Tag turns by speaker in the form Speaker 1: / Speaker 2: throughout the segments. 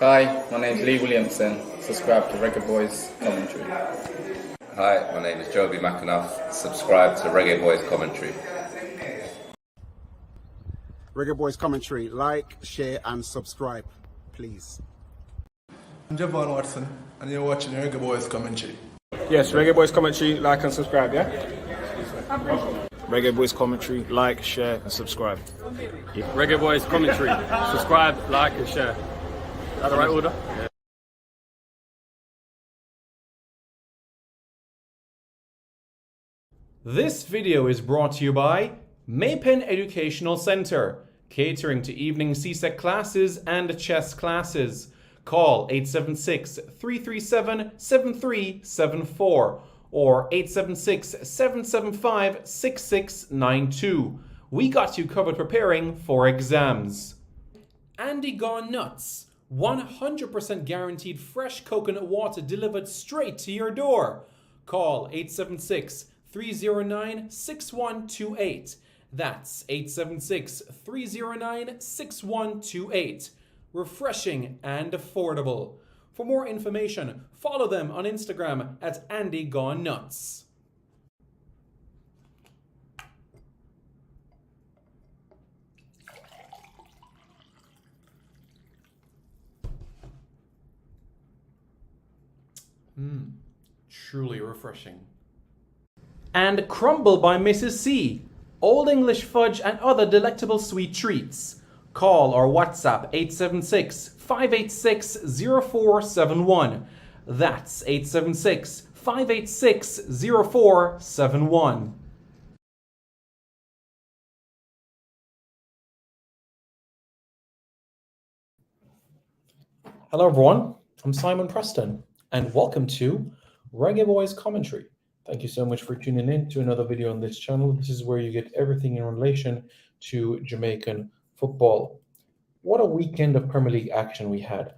Speaker 1: Hi, my name is Lee Williamson. Subscribe to Reggae Boyz Commentary.
Speaker 2: Hi, my name is Joby McAnuff. Subscribe to Reggae Boyz Commentary.
Speaker 3: Reggaeboyz Commentary, like, share and subscribe, please.
Speaker 4: I'm Javon Watson, and you're watching Reggaeboyz Commentary.
Speaker 5: Yes, Reggaeboyz Commentary, like and subscribe, yeah? Reggaeboyz Commentary, like, share and subscribe.
Speaker 6: Reggaeboyz Commentary, subscribe, like and share. Is that the right order? Yeah.
Speaker 7: This video is brought to you by Maypen Educational Centre, catering to evening CSEC classes and chess classes. Call 876-337-7374 or 876-775-6692. We got you covered preparing for exams. Andy Gone Nuts, 100% guaranteed fresh coconut water delivered straight to your door. Call 876-309-6128. That's 876-309-6128. Refreshing and affordable. For more information, follow them on Instagram at Andy Gone Nuts. Truly refreshing. And Crumble by Mrs. C. Old English fudge and other delectable sweet treats. Call or WhatsApp 876-586-0471. That's 876-586-0471. Hello everyone, I'm Simon Preston and welcome to Reggaeboyz Commentary. Thank you so much for tuning in to another video on this channel. This is where you get everything in relation to Jamaican football. What a weekend of Premier League action we had.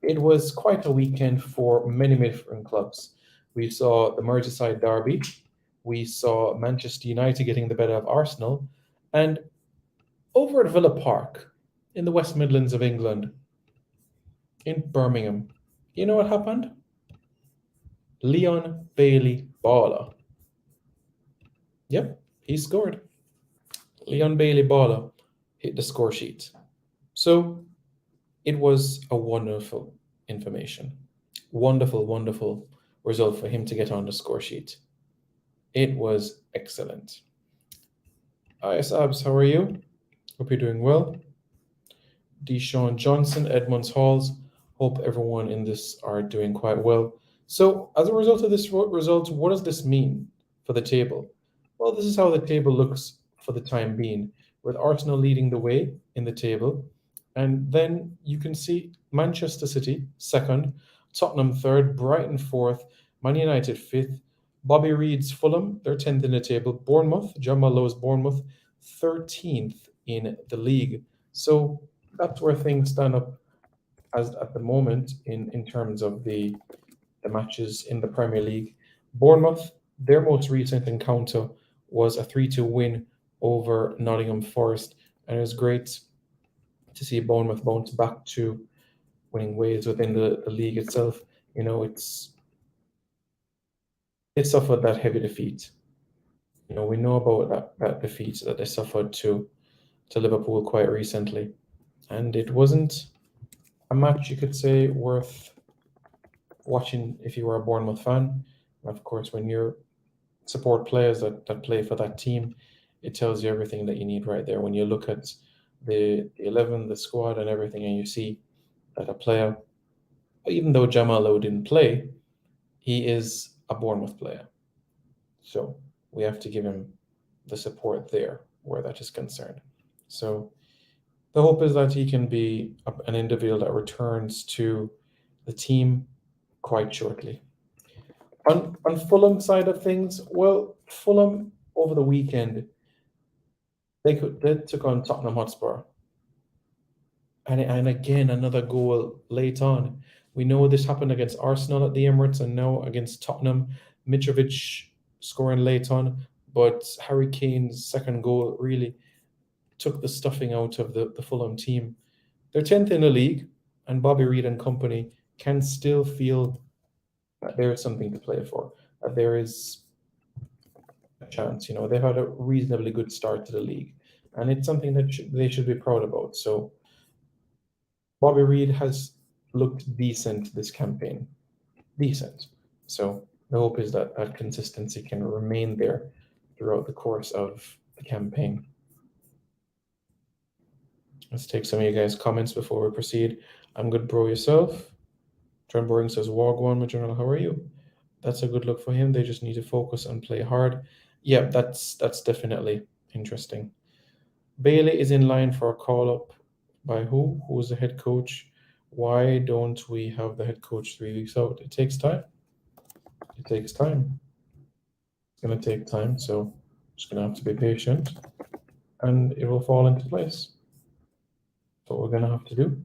Speaker 7: It was quite a weekend for many different clubs. We saw the Merseyside derby, we saw Manchester United getting the better of Arsenal, and over at Villa Park in the West Midlands of England, in Birmingham, you know what happened? Leon Bailey Balla. Yep, he scored. Leon Bailey Balla hit the score sheet. So it was a wonderful information. Wonderful result for him to get on the score sheet. It was excellent. Hi, Sabs, how are you? Hope you're doing well. Deshaun Johnson, Edmonds Halls. Hope everyone in this are doing quite well. So as a result of this result, what does this mean for the table? Well, this is how the table looks for the time being, with Arsenal leading the way in the table. And then you can see Manchester City second, Tottenham third, Brighton fourth, Man United fifth, Bobby Reed's Fulham, they're 10th in the table, Bournemouth, John Mallo's Bournemouth, 13th in the league. So that's where things stand up as at the moment in terms of the matches in the Premier League. Bournemouth, their most recent encounter was a 3-2 win over Nottingham Forest, and it was great to see Bournemouth bounce back to winning ways within the league itself. You know, they suffered that heavy defeat. You know, we know about that defeat that they suffered to Liverpool quite recently, and it wasn't a match you could say worth watching if you were a Bournemouth fan. Of course, when you support players that play for that team, it tells you everything that you need right there. When you look at the 11, the squad and everything, and you see that a player, even though Jamalo didn't play, he is a Bournemouth player. So we have to give him the support there where that is concerned. So the hope is that he can be an individual that returns to the team quite shortly. On Fulham side of things, well, Fulham over the weekend, they took on Tottenham Hotspur. And again, another goal late on. We know this happened against Arsenal at the Emirates and now against Tottenham. Mitrovic scoring late on, but Harry Kane's second goal really took the stuffing out of the Fulham team. They're 10th in the league, and Bobby Reid and company can still feel that there is something to play for, that there is a chance. You know, they've had a reasonably good start to the league, and it's something that they should be proud about. So Bobby Reid has looked decent this campaign, decent. So the hope is that that consistency can remain there throughout the course of the campaign. Let's take some of you guys' comments before we proceed. I'm good, bro. Yourself? Trent Boring says, Wagwan, my general, how are you? That's a good look for him. They just need to focus and play hard. Yeah, that's definitely interesting. Bailey is in line for a call-up by who? Who's the head coach? Why don't we have the head coach 3 weeks out? It takes time. It takes time. It's going to take time, so just going to have to be patient, and it will fall into place. That's what we're going to have to do.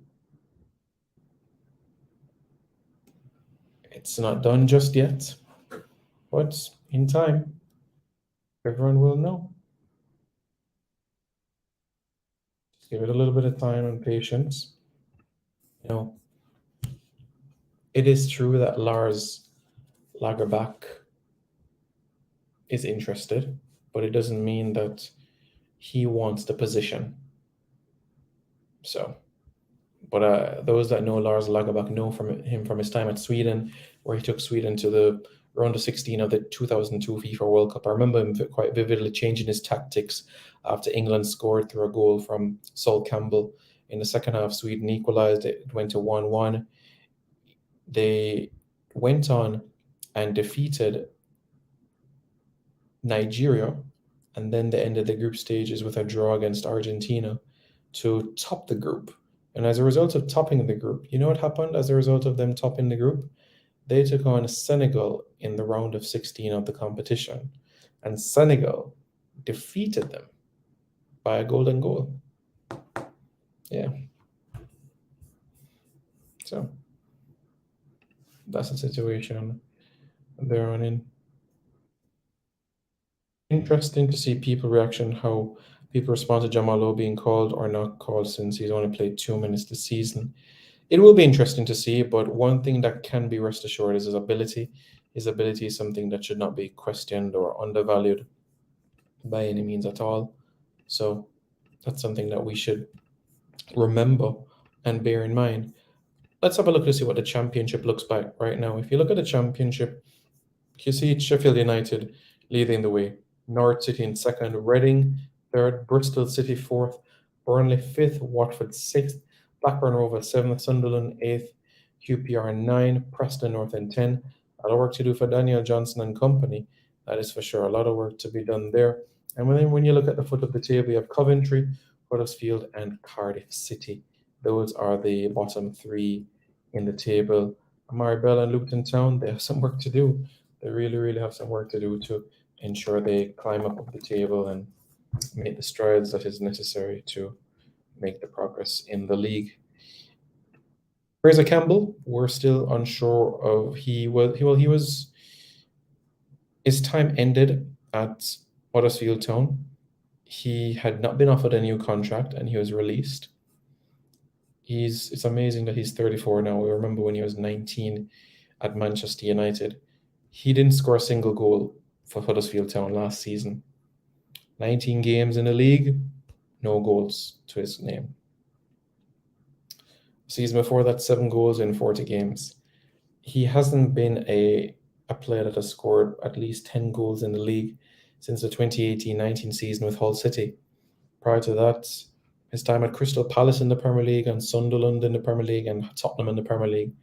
Speaker 7: It's not done just yet, but in time, everyone will know. Just give it a little bit of time and patience. You know, it is true that Lars Lagerbäck is interested, but it doesn't mean that he wants the position. So, but those that know Lars Lagerbäck know from his time at Sweden, where he took Sweden to the round of 16 of the 2002 FIFA World Cup. I remember him quite vividly changing his tactics after England scored through a goal from Sol Campbell. In the second half, Sweden equalized. It went to 1-1. They went on and defeated Nigeria, and then they ended the group stages with a draw against Argentina to top the group. And as a result of topping the group, you know what happened as a result of them topping the group? They took on Senegal in the round of 16 of the competition, and Senegal defeated them by a golden goal. Yeah. So that's the situation they're on in. Interesting to see people reaction, how people respond to Jamal being called or not called since he's only played 2 minutes this season. It will be interesting to see, but one thing that can be rest assured is his ability. His ability is something that should not be questioned or undervalued by any means at all. So that's something that we should remember and bear in mind. Let's have a look to see what the championship looks like right now. If you look at the championship, you see Sheffield United leading the way, Norwich City in second, Reading third, Bristol City fourth, Burnley fifth, Watford sixth, Blackburn Rovers seventh, Sunderland eighth, QPR 9, Preston North End 10. A lot of work to do for Daniel Johnson and company, that is for sure. A lot of work to be done there. And when you look at the foot of the table, you have Coventry, Huddersfield, and Cardiff City. Those are the bottom 3 in the table. Maribel and Luton Town, they have some work to do. They really, really have some work to do to ensure they climb up the table and make the strides that is necessary to make the progress in the league. Fraser Campbell, we're still unsure of. His time ended at Huddersfield Town. He had not been offered a new contract and he was released. It's amazing that he's 34 now. We remember when he was 19 at Manchester United. He didn't score a single goal for Huddersfield Town last season. 19 games in the league, no goals to his name. Season before that, 7 goals in 40 games. He hasn't been a player that has scored at least 10 goals in the league since the 2018-19 season with Hull City. Prior to that, his time at Crystal Palace in the Premier League and Sunderland in the Premier League and Tottenham in the Premier League,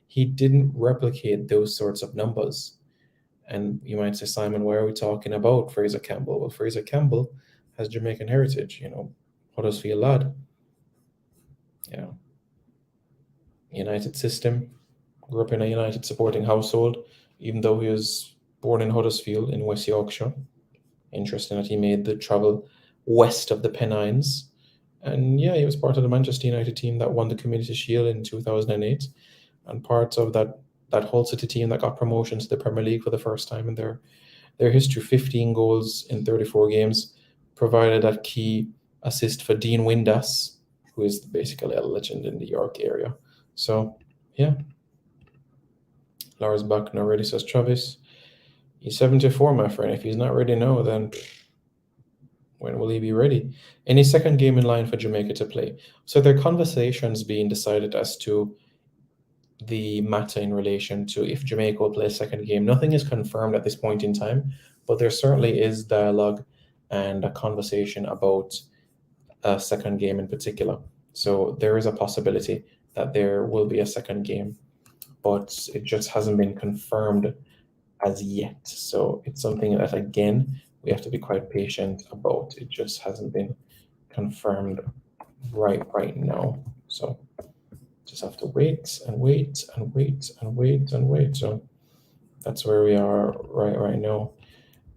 Speaker 7: he didn't replicate those sorts of numbers. And you might say, Simon, why are we talking about Fraser Campbell? Well, Fraser Campbell has Jamaican heritage, Huddersfield lad. United system, grew up in a United supporting household, even though he was born in Huddersfield in West Yorkshire. Interesting that he made the travel west of the Pennines. And yeah, he was part of the Manchester United team that won the Community Shield in 2008 and part of that Hull City team that got promotion to the Premier League for the first time in their history. 15 goals in 34 games, provided that key assist for Dean Windass, who is basically a legend in the York area. So, yeah. Lars back now ready, says Travis. He's 74, my friend. If he's not ready now, then when will he be ready? Any second game in line for Jamaica to play? So there are conversations being decided as to the matter in relation to if Jamaica will play a second game. Nothing is confirmed at this point in time, but there certainly is dialogue and a conversation about a second game in particular. So there is a possibility that there will be a second game, but it just hasn't been confirmed as yet. So it's something that, again, we have to be quite patient about. It just hasn't been confirmed right now. So just have to wait and wait and wait and wait and wait. So that's where we are right now.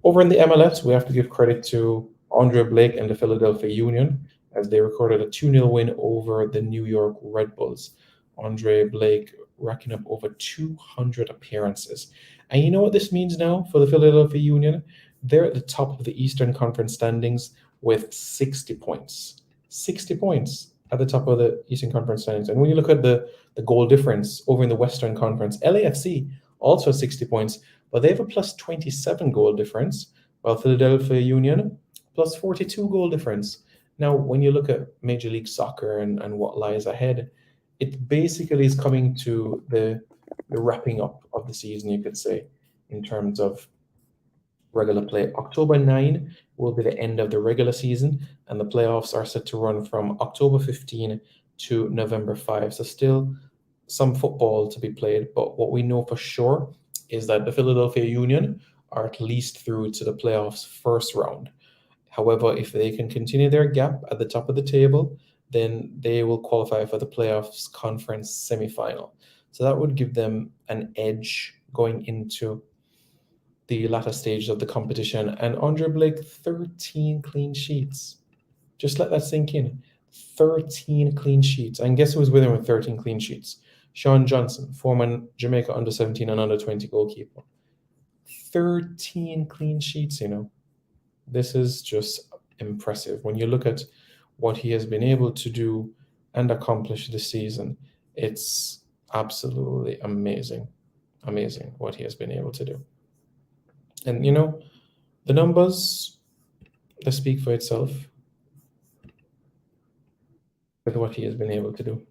Speaker 7: Over in the MLS, we have to give credit to Andre Blake and the Philadelphia Union as they recorded a 2-0 win over the New York Red Bulls. Andre Blake racking up over 200 appearances. And you know what this means now for the Philadelphia Union? They're at the top of the Eastern Conference standings with 60 points. 60 points at the top of the Eastern Conference standings. And when you look at the goal difference over in the Western Conference, LAFC also 60 points, but they have a plus 27 goal difference, while Philadelphia Union plus 42 goal difference. Now, when you look at Major League Soccer and what lies ahead, it basically is coming to the wrapping up of the season, you could say, in terms of regular play. October 9 will be the end of the regular season, and the playoffs are set to run from October 15 to November 5. So still some football to be played, but what we know for sure is that the Philadelphia Union are at least through to the playoffs first round. However, if they can continue their gap at the top of the table, then they will qualify for the playoffs conference semifinal. So that would give them an edge going into the latter stage of the competition. And Andre Blake, 13 clean sheets. Just let that sink in. 13 clean sheets. And guess who's with him with 13 clean sheets? Sean Johnson, former Jamaica under-17 and under-20 goalkeeper. 13 clean sheets, you know. This is just impressive. When you look at what he has been able to do and accomplish this season, it's absolutely amazing. Amazing what he has been able to do. And, you know, the numbers, they speak for itself with what he has been able to do.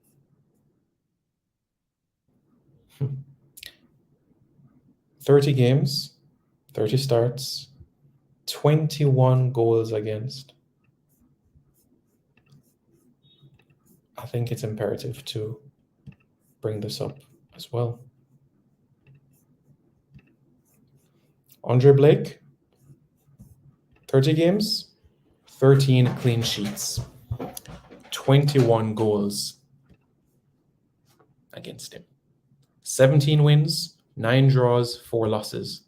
Speaker 7: 30 games, 30 starts, 21 goals against. I think it's imperative to bring this up as well. Andre Blake, 30 games, 13 clean sheets, 21 goals against him. 17 wins, 9 draws, 4 losses.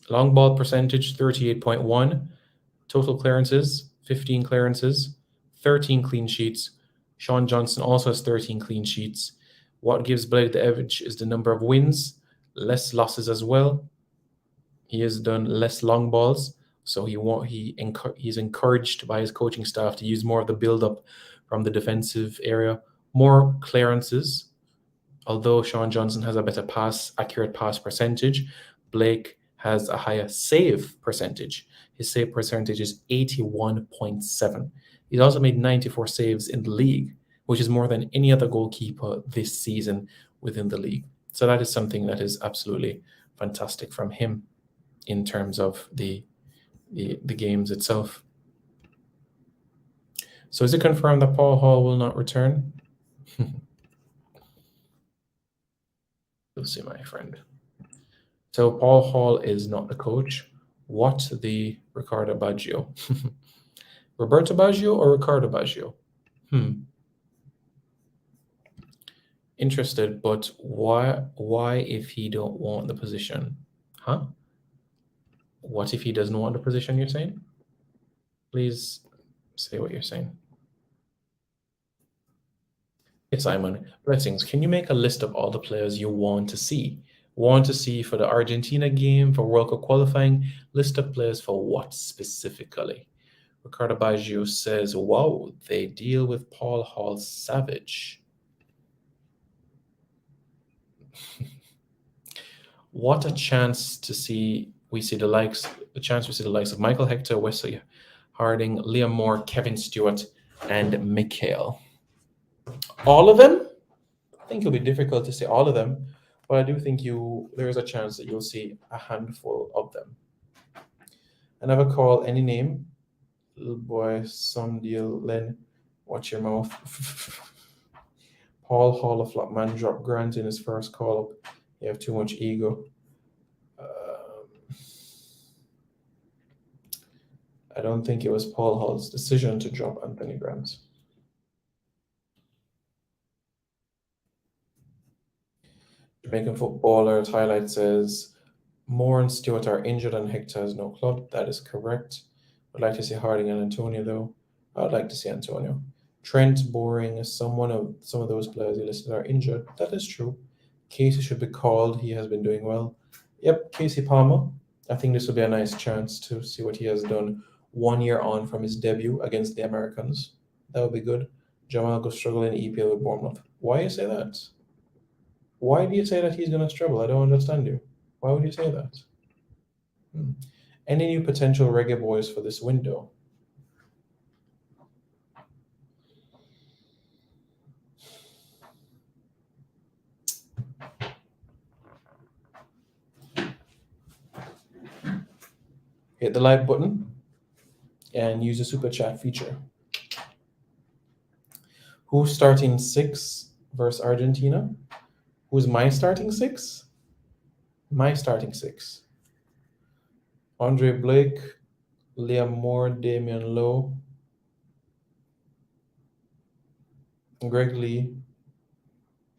Speaker 7: Long ball percentage, 38.1. Total clearances, 15 clearances, 13 clean sheets. Sean Johnson also has 13 clean sheets. What gives Blake the edge is the number of wins, less losses as well. He has done less long balls, so he's encouraged by his coaching staff to use more of the build-up from the defensive area, more clearances. Although Sean Johnson has a better accurate pass percentage, Blake has a higher save percentage. His save percentage is 81.7. He's also made 94 saves in the league, which is more than any other goalkeeper this season within the league. So that is something that is absolutely fantastic from him in terms of the games itself. So is it confirmed that Paul Hall will not return? You'll see, my friend. So Paul Hall is not the coach. What the Ricardo Baggio? Roberto Baggio or Ricardo Baggio? Interested, but why if he don't want the position? Huh? What if he doesn't want the position, you're saying? Please say what you're saying. Hey, Simon, blessings. Can you make a list of all the players you want to see? Want to see for the Argentina game, for World Cup qualifying? List of players for what specifically? Ricardo Baggio says, wow, they deal with Paul Hall Savage. What a chance to see we see the likes of Michael Hector, Wesley Harding, Liam Moore, Kevin Stewart, and Mikhail. All of them? I think it'll be difficult to say all of them, but I do think there is a chance that you'll see a handful of them. And I have a call, any name. Little boy, some deal, Len, watch your mouth. Paul Hall of Flopman dropped Grant in his first call up. You have too much ego. I don't think it was Paul Hall's decision to drop Anthony Grant. Jamaican footballer highlight says Moore and Stewart are injured and Hector has no club. That is correct. I'd like to see Harding and Antonio though. I'd like to see Antonio. Trent, Boring, some of those players you listed are injured. That is true. Casey should be called. He has been doing well. Yep, Casey Palmer. I think this will be a nice chance to see what he has done 1 year on from his debut against the Americans. That would be good. Jamal go struggle in EPL with Bournemouth. Why do you say that? Why do you say that he's going to struggle? I don't understand you. Why would you say that? Any new potential Reggae Boys for this window? Hit the like button and use the super chat feature. Who's starting 6 versus Argentina? Who's my starting 6? My starting 6. Andre Blake, Liam Moore, Damian Lowe, Greg Lee,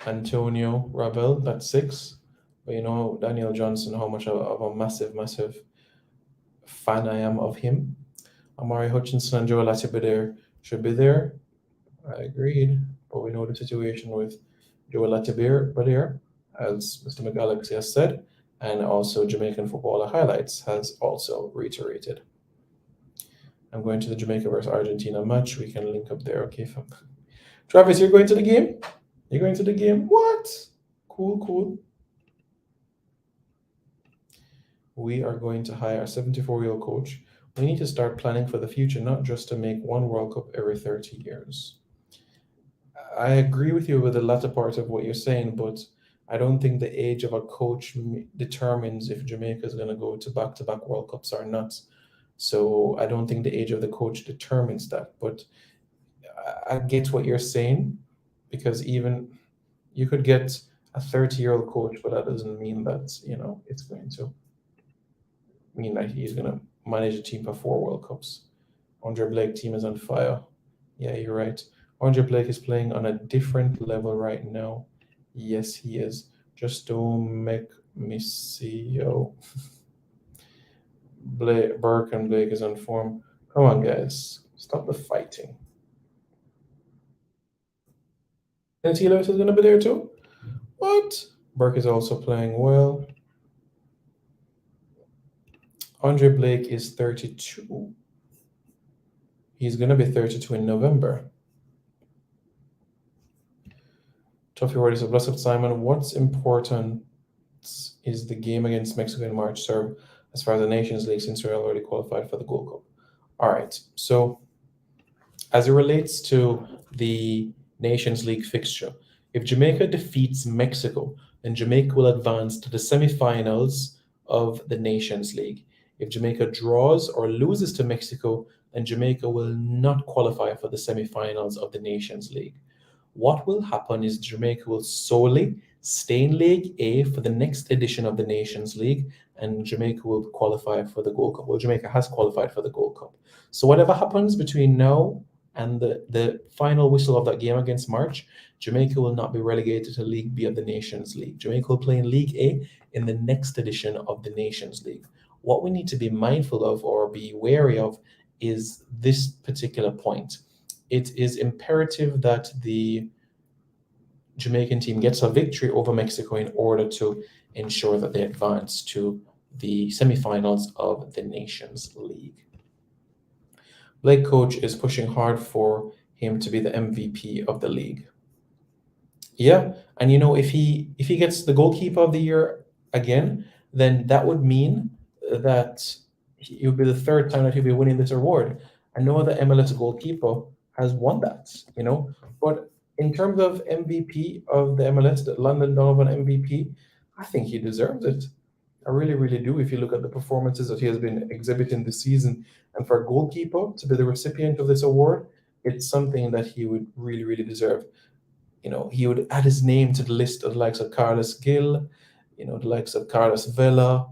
Speaker 7: Antonio Rabel. That's 6. But you know, Daniel Johnson, how much of a massive fan I am of him. Amari Hutchinson and Joel Latibeder should be there. I agreed, but we know the situation with Joel Latibeder, as Mr. McGalaxy has said, and also Jamaican Footballer Highlights has also reiterated. I'm going to the Jamaica versus Argentina match. We can link up there, okay? Travis, you're going to the game? You're going to the game? What? Cool. We are going to hire a 74-year-old coach. We need to start planning for the future, not just to make one World Cup every 30 years. I agree with you with the latter part of what you're saying, but I don't think the age of a coach determines if Jamaica is going to go to back-to-back World Cups or not. So I don't think the age of the coach determines that. But I get what you're saying, because even you could get a 30-year-old coach, but that doesn't mean that, it's going to mean that he's going to manage a team for 4 World Cups. Andre Blake team is on fire. Yeah, you're right. Andre Blake is playing on a different level right now. Yes, he is. Just don't make me see, yo. Burke and Blake is on form. Come on, guys. Stop the fighting. And T. Lewis is going to be there too? What? Burke is also playing well. Andre Blake is 32. He's going to be 32 in November. Tuffy Ward is a blessed Simon. What's important is the game against Mexico in March serve as far as the Nations League, since we're already qualified for the Gold Cup. All right. So as it relates to the Nations League fixture, if Jamaica defeats Mexico, then Jamaica will advance to the semifinals of the Nations League. If Jamaica draws or loses to Mexico, then Jamaica will not qualify for the semifinals of the Nations League. What will happen is Jamaica will solely stay in League A for the next edition of the Nations League, and Jamaica will qualify for the Gold Cup. Well, Jamaica has qualified for the Gold Cup. So whatever happens between now and the final whistle of that game against March, Jamaica will not be relegated to League B of the Nations League. Jamaica will play in League A in the next edition of the Nations League. What we need to be mindful of or be wary of is this particular point. It is imperative that the Jamaican team gets a victory over Mexico in order to ensure that they advance to the semifinals of the Nations League. Blake coach is pushing hard for him to be the MVP of the league. Yeah, and if he gets the goalkeeper of the year again, then that would mean that it would be the third time that he'll be winning this award. I know the MLS goalkeeper has won that, but in terms of MVP of the MLS, the London Donovan MVP, I think he deserves it. I really, really do. If you look at the performances that he has been exhibiting this season, and for a goalkeeper to be the recipient of this award, it's something that he would really, really deserve. He would add his name to the list of the likes of Carlos Gil, the likes of Carlos Vela,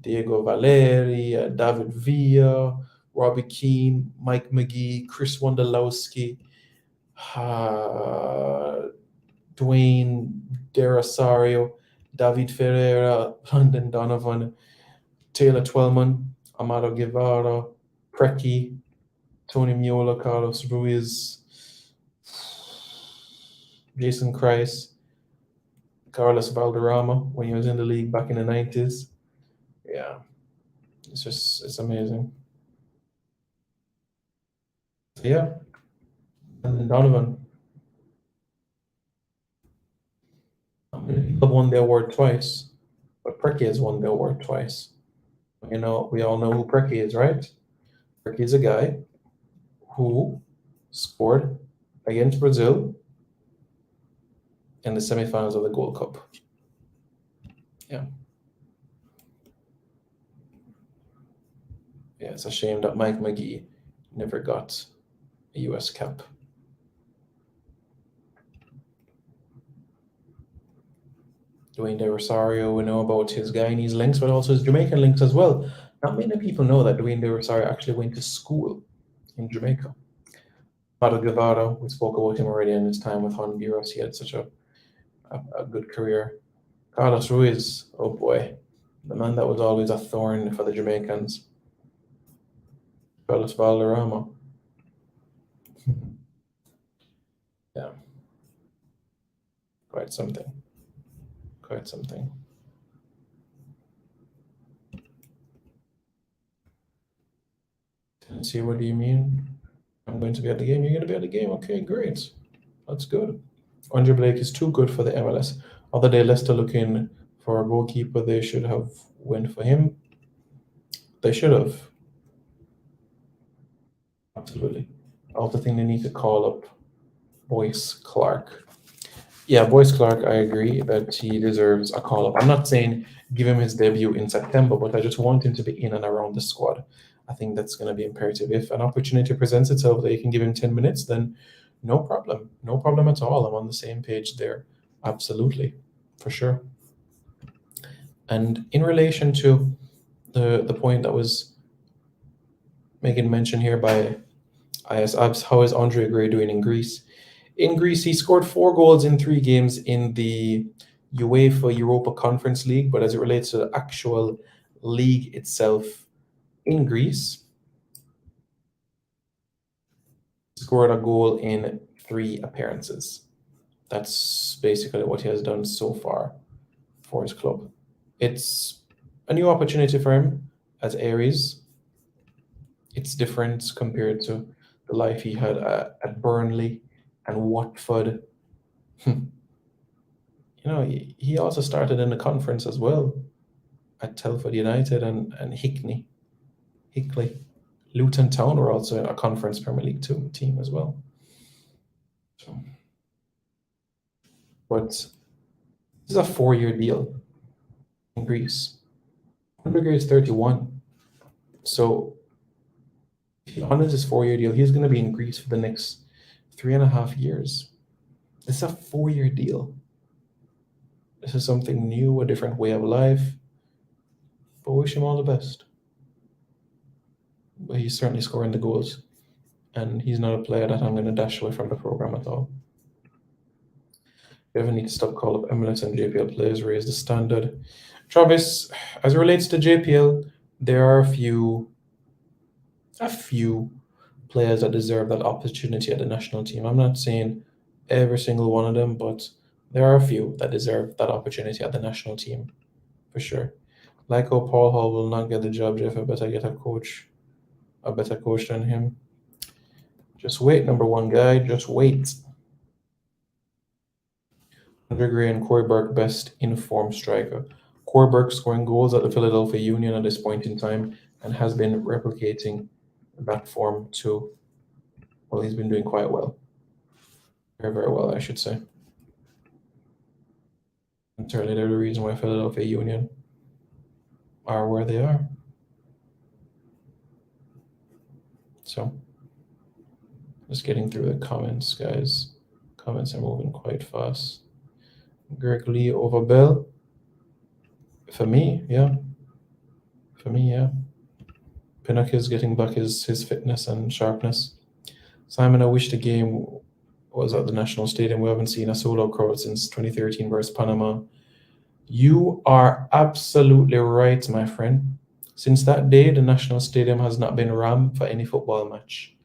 Speaker 7: Diego Valeri, David Villa, Robbie Keane, Mike McGee, Chris Wondolowski, Dwayne De Rosario, David Ferreira, London Donovan, Taylor Twellman, Amado Guevara, Preki, Tony Miola, Carlos Ruiz, Jason Kreis, Carlos Valderrama when he was in the league back in the 90s. Yeah, it's amazing. Yeah, and Donovan. People have won the award twice, but Preki has won the award twice. We all know who Preki is, right? Preki is a guy who scored against Brazil in the semifinals of the Gold Cup. Yeah. Yeah, it's a shame that Mike McGee never got a US cap. Dwayne De Rosario, we know about his Guyanese links, but also his Jamaican links as well. Not many people know that Dwayne De Rosario actually went to school in Jamaica. Amado Guevara, we spoke about him already in his time with Honduras. He had such a good career. Carlos Ruiz, oh boy, the man that was always a thorn for the Jamaicans. Carlos Valderrama. Yeah. Quite something. Quite something. See, what do you mean? I'm going to be at the game. You're going to be at the game. Okay, great. That's good. Andre Blake is too good for the MLS. Other day, Leicester looking for a goalkeeper. They should have went for him. They should have. Absolutely. I also think they need to call up Boyce Clark. Yeah, Boyce Clark, I agree that he deserves a call up. I'm not saying give him his debut in September, but I just want him to be in and around the squad. I think that's going to be imperative. If an opportunity presents itself that you can give him 10 minutes, then no problem. No problem at all. I'm on the same page there. Absolutely. For sure. And in relation to the point that was making mention here by IS Abs, how is Andre Gray doing in Greece? In Greece, he scored 4 goals in 3 games in the UEFA Europa Conference League, but as it relates to the actual league itself in Greece, he scored a goal in 3 appearances. That's basically what he has done so far for his club. It's a new opportunity for him at Aries. It's different compared to the life he had at Burnley and Watford. He also started in the conference as well at Telford United and Hickley. Luton Town were also in a conference Premier League 2 team as well. But this is a 4-year deal in Greece. Andre is 31. So if he honors his 4-year deal, he's going to be in Greece for the next 3.5 years. This is a 4-year deal. This is something new, a different way of life. But wish him all the best. But he's certainly scoring the goals. And he's not a player that I'm going to dash away from the program at all. You ever need to stop call up MLS and JPL players, raise the standard. Travis, as it relates to JPL, there are a few players that deserve that opportunity at the national team. I'm not saying every single one of them, but there are a few that deserve that opportunity at the national team, for sure. Like how Paul Hall will not get the job, Jeff, I better get a better coach than him. Just wait, number one guy. Just wait. Andre Gray and Corey Burke, best informed striker. Corey Burke scoring goals at the Philadelphia Union at this point in time and has been replicating that form too. Well, he's been doing quite well. Very, very well, I should say. And certainly they're the reason why Philadelphia Union are where they are. So, just getting through the comments, guys. Comments are moving quite fast. Greg Lee over Bell. For me, yeah. Pinnock is getting back his fitness and sharpness. Simon, I wish the game was at the National Stadium. We haven't seen a sold-out crowd since 2013 versus Panama. You are absolutely right, my friend. Since that day, the National Stadium has not been rammed for any football match.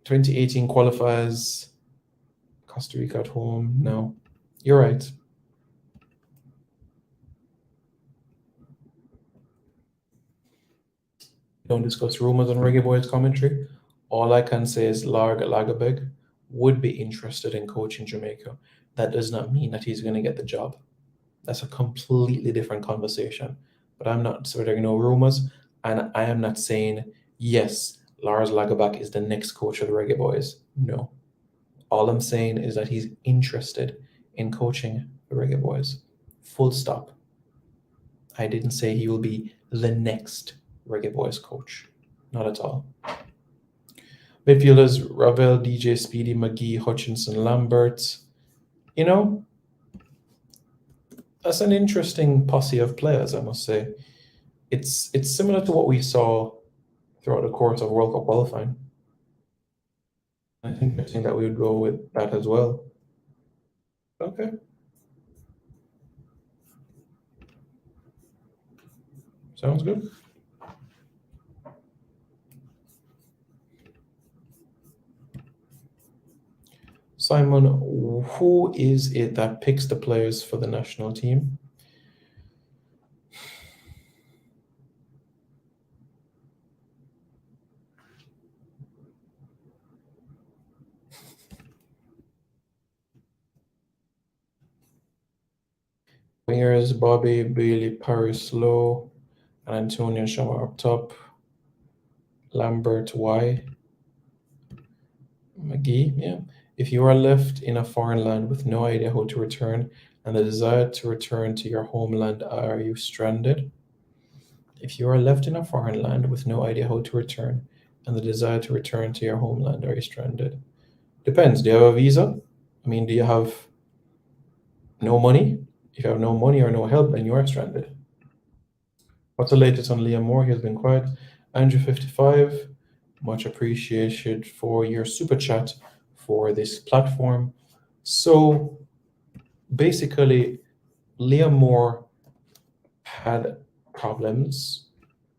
Speaker 7: 2018 qualifiers, Costa Rica at home. No, you're right. Don't discuss rumors on Reggae Boyz Commentary. All I can say is Larg Lagerbeg would be interested in coaching Jamaica. That does not mean that he's going to get the job. That's a completely different conversation. But I'm not spreading no rumors, and I am not saying, yes, Lars Lagerbäck is the next coach of the Reggae Boyz. No. All I'm saying is that he's interested in coaching the Reggae Boyz. Full stop. I didn't say he will be the next Reggae Boyz coach. Not at all. Midfielders, Ravel, DJ, Speedy, McGee, Hutchinson, Lambert. You know, that's an interesting posse of players, I must say. It's similar to what we saw throughout the course of World Cup qualifying. I think that we would go with that as well. Okay. Sounds good. Simon, who is it that picks the players for the national team? Wingers, Bobby, Bailey, Paris, Lowe, and Antonio Shama up top. Lambert, Y. McGee, yeah. If you are left in a foreign land with no idea how to return and the desire to return to your homeland, are you stranded? If you are left in a foreign land with no idea how to return and the desire to return to your homeland, are you stranded? Depends. Do you have a visa? I mean, do you have no money? If you have no money or no help, then you are stranded. What's the latest on Liam Moore? He has been quiet. Andrew55, much appreciated for your super chat for this platform. So basically, Liam Moore had problems.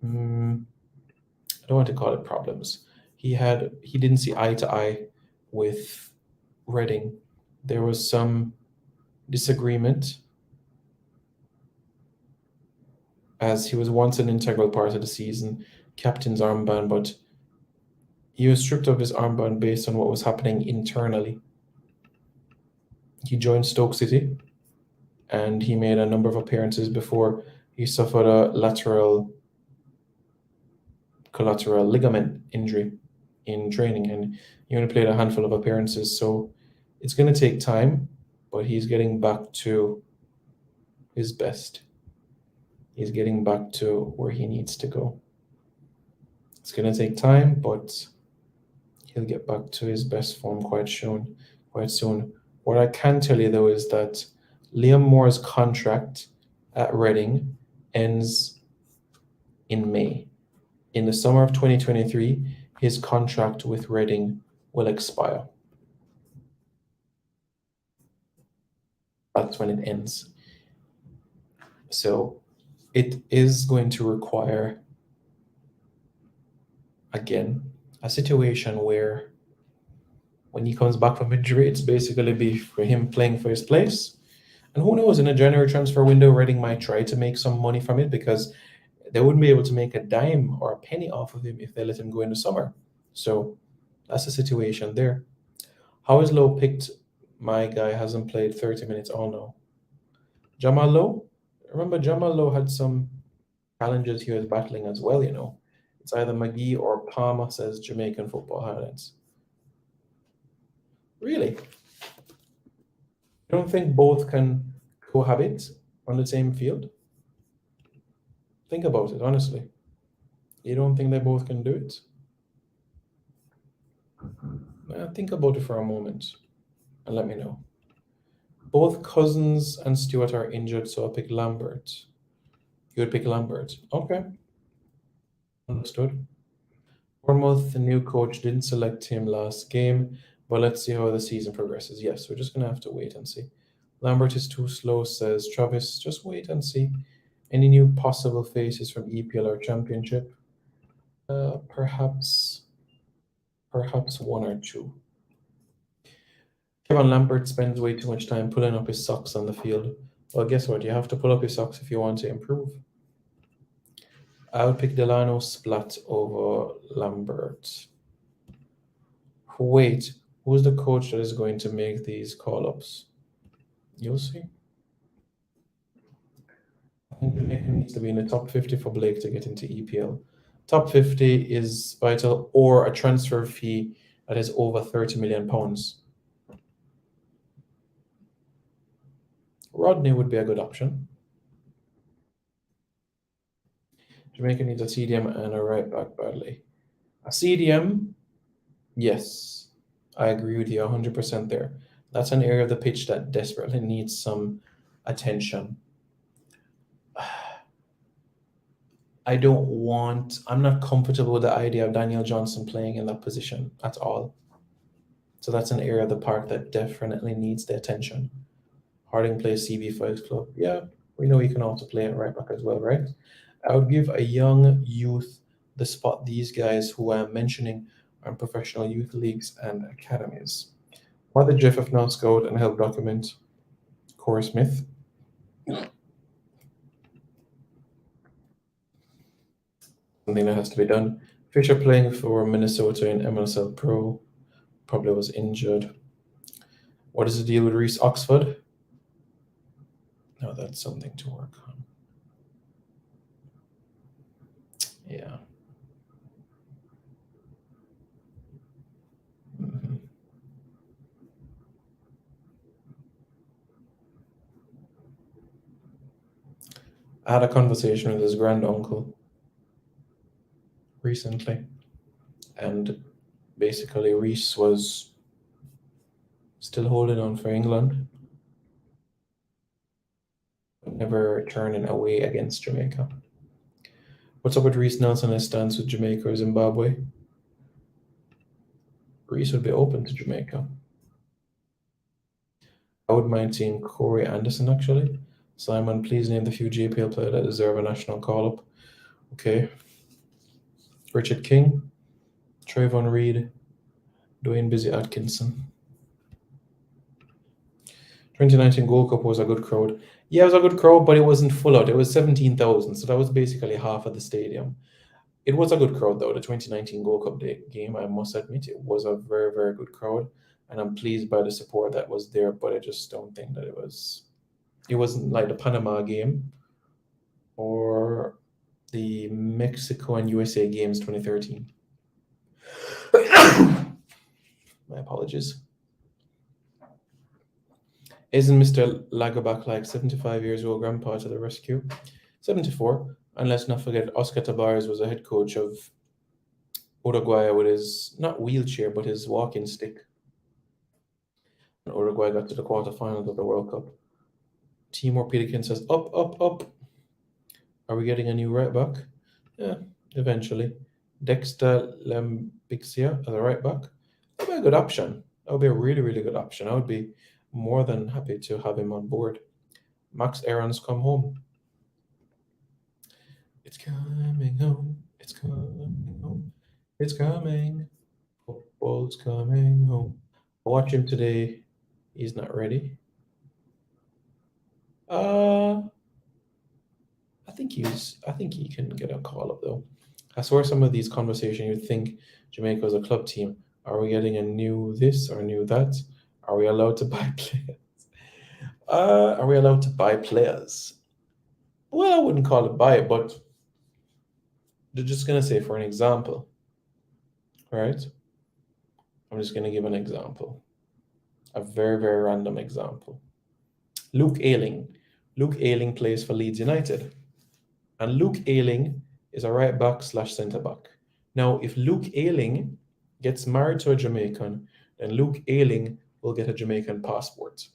Speaker 7: I don't want to call it problems. He didn't see eye to eye with Reading. There was some disagreement, as he was once an integral part of the season, captain's armband, but he was stripped of his armband based on what was happening internally. He joined Stoke City, and he made a number of appearances before he suffered a collateral ligament injury in training, and he only played a handful of appearances. So it's going to take time, but he's getting back to his best. He's getting back to where he needs to go. It's going to take time, but he'll get back to his best form quite soon. What I can tell you, though, is that Liam Moore's contract at Reading ends in May. In the summer of 2023, his contract with Reading will expire. That's when it ends. So it is going to require, again, a situation where when he comes back from injury, it's basically be for him playing for his place. And who knows, in a January transfer window, Reading might try to make some money from it, because they wouldn't be able to make a dime or a penny off of him if they let him go in the summer. So That's the situation there. How is Lowe picked? My guy hasn't played 30 minutes. Oh no. Jamal Lowe? Remember, Jamal Lowe had some challenges he was battling as well, you know. It's either McGee or Palmer, says Jamaican Football Highlights. Really? You don't think both can cohabit on the same field? Think about it, honestly. You don't think they both can do it? Think about it for a moment and let me know. Both Cousins and Stewart are injured, so I'll pick Lambert. You would pick Lambert. Okay. Understood. Bournemouth, the new coach, didn't select him last game, but let's see how the season progresses. Yes, we're just going to have to wait and see. Lambert is too slow, says Travis. Just wait and see. Any new possible faces from EPL or Championship? Perhaps one or two. Kevin Lambert spends way too much time pulling up his socks on the field. Well, guess what? You have to pull up your socks if you want to improve. I would pick Delano Splat over Lambert. Wait, who's the coach that is going to make these call-ups? You'll see. I think Blake needs to be in the top 50 for Blake to get into EPL. Top 50 is vital, or a transfer fee that is over £30 million. Rodney would be a good option. Jamaica needs a CDM and a right back badly. A CDM, yes, I agree with you 100% there. That's an area of the pitch that desperately needs some attention. I'm not comfortable with the idea of Daniel Johnson playing in that position at all. So that's an area of the park that definitely needs the attention. Harding plays CB5's club. Yeah, we know he can also play at right back as well, right? I would give a young youth the spot. These guys who I'm mentioning are in professional youth leagues and academies. Why the JFF now scout and help document Corey Smith? Something that has to be done. Fisher playing for Minnesota in MLSL Pro. Probably was injured. What is the deal with Reece Oxford? No, that's something to work on. Yeah. I had a conversation with his granduncle recently, and basically Reece was still holding on for England, but never turning away against Jamaica. What's up with Reece Nelson and his stance with Jamaica or Zimbabwe? Reece would be open to Jamaica. I would mind seeing Corey Anderson, actually. Simon, please name the few JPL players that deserve a national call-up. Okay. Richard King, Trayvon Reed, Dwayne Busy Atkinson. 2019 Gold Cup was a good crowd. Yeah, it was a good crowd, but it wasn't full out. It was 17,000, so that was basically half of the stadium. It was a good crowd, though. The 2019 Gold Cup game, I must admit, it was a very, very good crowd, and I'm pleased by the support that was there, but I just don't think that it wasn't like the Panama game or the Mexico and USA games 2013. My apologies. Isn't Mr. Lagerback like 75 years old grandpa to the rescue? 74. And let's not forget, Oscar Tabares was a head coach of Uruguay with his, not wheelchair, but his walking stick. And Uruguay got to the quarterfinals of the World Cup. Timor Peterkin says, up, up, up. Are we getting a new right back? Yeah, eventually. Dexter Lembixia as a right back. That would be a good option. That would be a really, really good option. I would be more than happy to have him on board. Max Aaron's come home. It's coming home. It's coming home. It's coming. Football's coming home. I watch him today. He's not ready. I think he can get a call up though. I saw some of these conversations. You'd think Jamaica was a club team. Are we getting a new this or new that? Are we allowed to buy players? Are we allowed to buy players? Well, I wouldn't call it buy, but they're just gonna say for an example, right? I'm just gonna give an example, a very, very random example. Luke Ayling. Luke Ayling plays for Leeds United. And Luke Ayling is a right back / centre back. Now, if Luke Ayling gets married to a Jamaican, then Luke Ayling will get a Jamaican passport.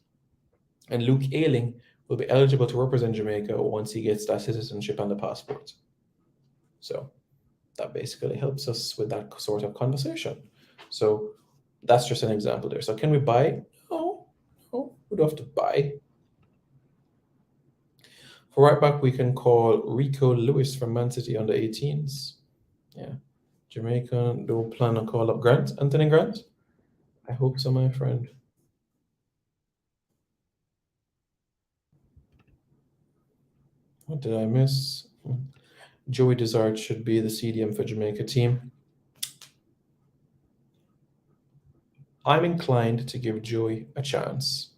Speaker 7: And Luke Ayling will be eligible to represent Jamaica once he gets that citizenship and the passport. So that basically helps us with that sort of conversation. So that's just an example there. So can we buy? No, we don't have to buy. For right back, we can call Rico Lewis from Man City under 18s. Yeah. Jamaica, don't plan on call up Grant, Anthony Grant? I hope so, my friend. What did I miss? Joey Desart should be the CDM for Jamaica team. I'm inclined to give Joey a chance.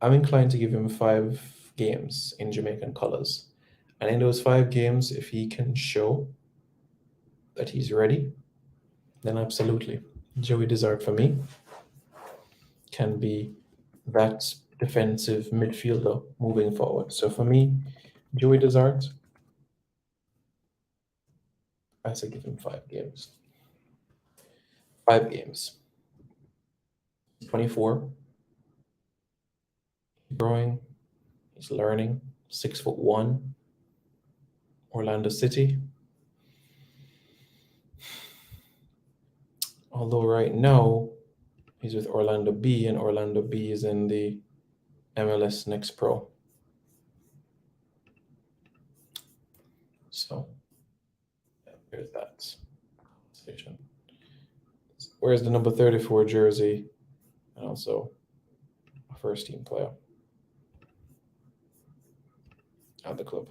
Speaker 7: I'm inclined to give him 5 games in Jamaican colors. And in those 5 games, if he can show that he's ready, then absolutely. Joey Desart for me can be that defensive midfielder moving forward. So for me, Joey Desart, I say give him 5 games. 5 games. 24. Growing. He's learning. 6'1". Orlando City. Although right now he's with Orlando B, and Orlando B is in the MLS Next Pro. So there's that station. Where's the number 34 jersey? And also a first team player at the club.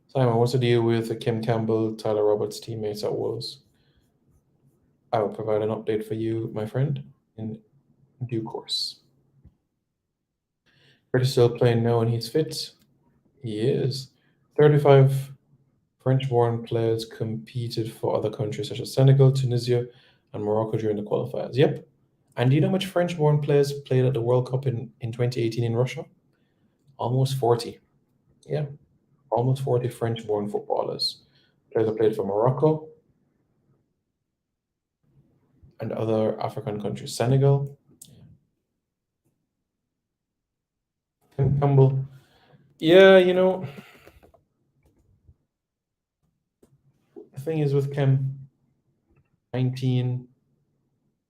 Speaker 7: Simon, what's the deal with Kim Campbell, Tyler Roberts' teammates at Wolves? I will provide an update for you, my friend, in due course. Curtis still playing now and he's fit. He is. 35 French-born players competed for other countries such as Senegal, Tunisia, and Morocco during the qualifiers. Yep. And do you know how much French-born players played at the World Cup in 2018 in Russia? Almost 40. Yeah. Almost 40 French-born footballers. Players that played for Morocco and other African countries. Senegal. Kim Campbell. Yeah, you know, the thing is with Kim, 19,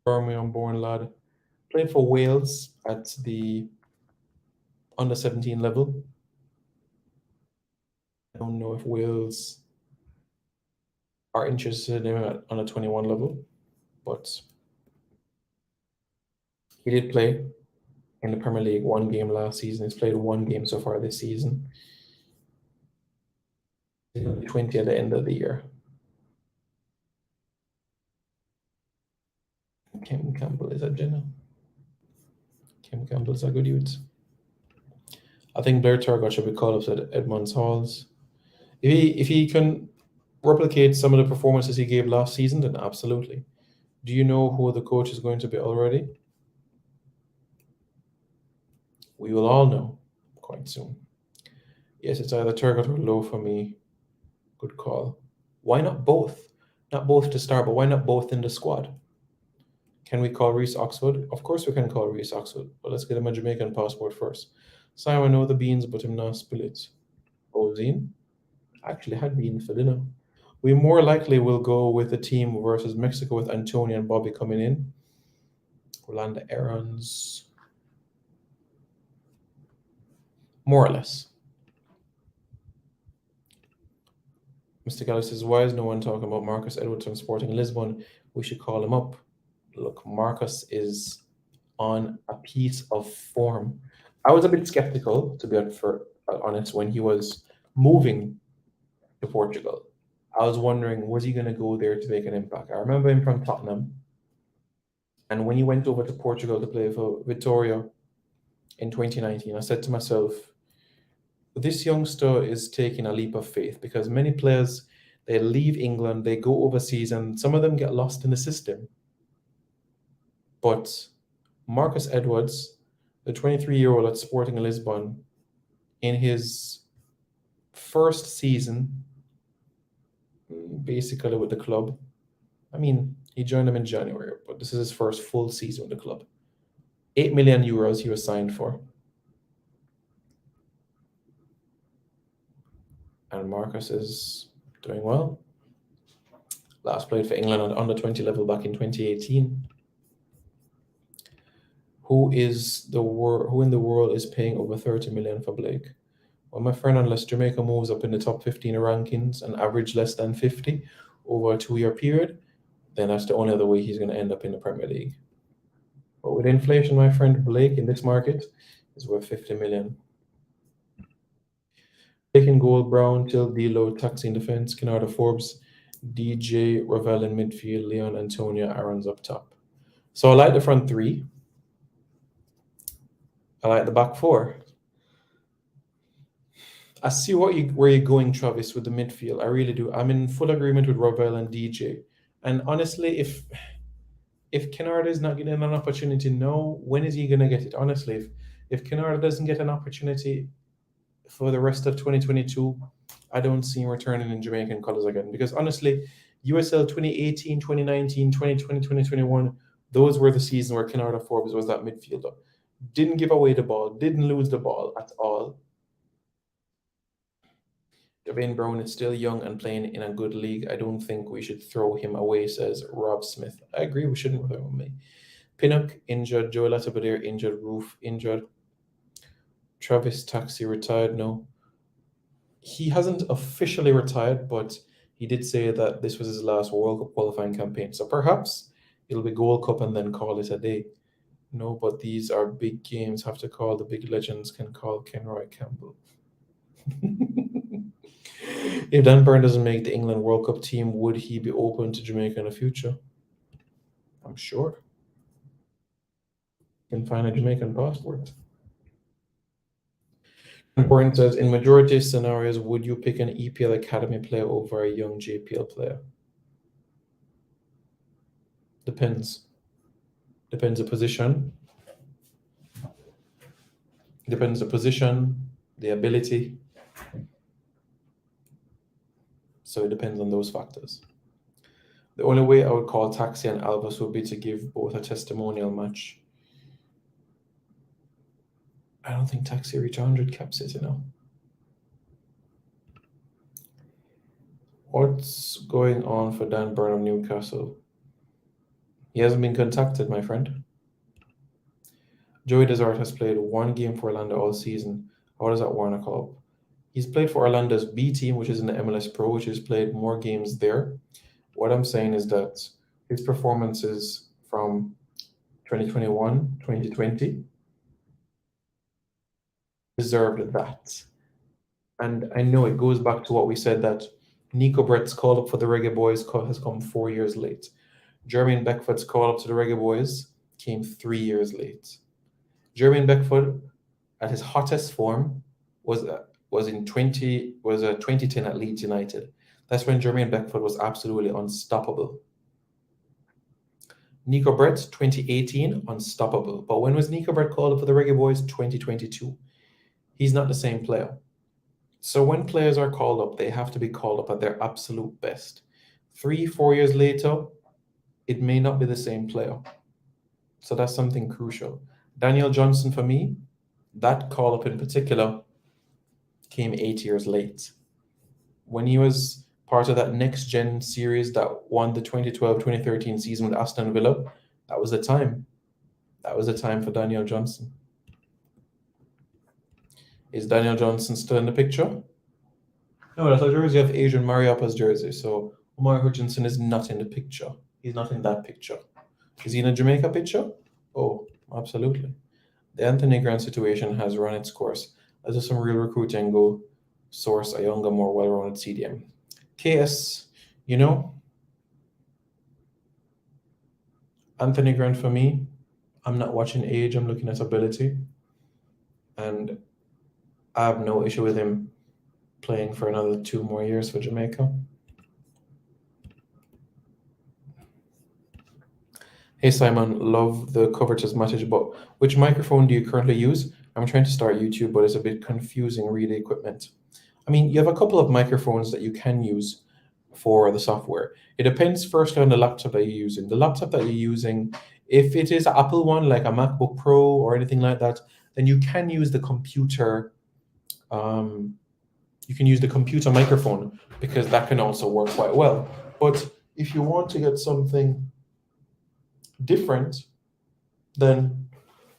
Speaker 7: Birmingham-born lad, played for Wales at the under 17 level. I don't know if Wales are interested in him at under 21 level, but he did play in the Premier League 1 game last season. He's played 1 game so far this season. He'll be 20 at the end of the year. Kim Campbell is a general. Kim Campbell's a good youth. I think Blair Turgott should be called up to Edmonds Halls. If he can replicate some of the performances he gave last season, then absolutely. Do you know who the coach is going to be already? We will all know quite soon. Yes, it's either Turgott or Lowe for me. Good call. Why not both? Not both to start, but why not both in the squad? Can we call Reece Oxford? Of course we can call Reece Oxford, but let's get him a Jamaican passport first. Simon know the beans, but him not spill it. Ozine actually had beans for dinner. We more likely will go with the team versus Mexico with Antonio and Bobby coming in. Orlando Aarons. More or less. Mr. Gallus says, why is no one talking about Marcus Edwards from Sporting Lisbon? We should call him up. Look, Marcus is on a piece of form. I was a bit skeptical, to be honest, when he was moving to Portugal. I was wondering, was he going to go there to make an impact? I remember him from Tottenham. And when he went over to Portugal to play for Vitória in 2019, I said to myself, this youngster is taking a leap of faith, because many players, they leave England, they go overseas, and some of them get lost in the system. But Marcus Edwards, the 23-year-old at Sporting Lisbon, in his first season, basically with the club, I mean, he joined them in January, but this is his first full season with the club. 8 million euros he was signed for. And Marcus is doing well. Last played for England on under 20 level back in 2018. Who in the world is paying over 30 million for Blake? Well, my friend, unless Jamaica moves up in the top 15 rankings and average less than 50 over a 2-year period, then that's the only other way he's going to end up in the Premier League. But with inflation, my friend, Blake in this market is worth 50 million. Blake in goal, Brown, Till, D'Lo, Taxi in defense, Kennard, Forbes, DJ, Ravel in midfield, Leon, Antonio, Aaron's up top. So I like the front three. I like the back four. I see where you're going, Travis, with the midfield. I really do. I'm in full agreement with Ravel and DJ. And honestly, if Kennard is not getting an opportunity now, when is he going to get it? Honestly, if Kennard doesn't get an opportunity for the rest of 2022, I don't see him returning in Jamaican colours again. Because honestly, USL 2018, 2019, 2020, 2021, those were the seasons where Kennard Forbes was that midfielder. Didn't give away the ball, didn't lose the ball at all. Javane Brown is still young and playing in a good league. I don't think we should throw him away, says Rob Smith. I agree, we shouldn't throw him away. Pinnock injured, Joel Atabadir injured, Roof injured. Travis Taxi retired, no. He hasn't officially retired, but he did say that this was his last World Cup qualifying campaign. So perhaps it'll be Gold Cup and then call it a day. No, but these are big games. Have to call the big legends, can call Kenroy Campbell. If Dan Burn doesn't make the England World Cup team, would he be open to Jamaica in the future? I'm sure. You can find a Jamaican passport. Important says, in majority of scenarios, would you pick an EPL Academy player over a young JPL player? Depends. Depends the position. Depends the position, the ability. So it depends on those factors. The only way I would call Taxi and Alves would be to give both a testimonial match. I don't think Taxi reach 100 caps yet, you know. What's going on for Dan Burn of Newcastle? He hasn't been contacted, my friend. Joey Desart has played one game for Orlando all season. How does that warrant a call-up? He's played for Orlando's B team, which is in the MLS Pro, which has played more games there. What I'm saying is that his performances from 2021, 2020 deserved that. And I know it goes back to what we said, that Nico Brett's call-up for the Reggae Boys has come 4 years late. Jermaine Beckford's call-up to the Reggae Boys came 3 years late. Jermaine Beckford, at his hottest form, was 2010 at Leeds United. That's when Jermaine Beckford was absolutely unstoppable. Nico Brett, 2018, unstoppable. But when was Nico Brett called up for the Reggae Boys? 2022. He's not the same player. So when players are called up, they have to be called up at their absolute best. 3-4 years later, it may not be the same player. So that's something crucial. Daniel Johnson, for me, that call-up in particular came 8 years late. When he was part of that next-gen series that won the 2012-2013 season with Aston Villa, that was the time. That was the time for Daniel Johnson. Is Daniel Johnson still in the picture? No, that's a jersey of Adrian Mariappa's jersey, so Omar Hutchinson is not in the picture. He's not in that picture. Is he in a Jamaica picture? Oh, absolutely. The Anthony Grant situation has run its course. Let's do some real recruiting and go source a younger, more well-rounded CDM. KS, you know, Anthony Grant for me, I'm not watching age, I'm looking at ability. And I have no issue with him playing for another 2 more years for Jamaica. Hey Simon, love the coverage message, but which microphone do you currently use? I'm trying to start YouTube, but it's a bit confusing reading equipment. I mean, you have a couple of microphones that you can use for the software. It depends firstly on the laptop that you're using. The laptop that you're using, if it is an Apple one, like a MacBook Pro or anything like that, then you can use the computer. You can use the computer microphone because that can also work quite well. But if you want to get something different, then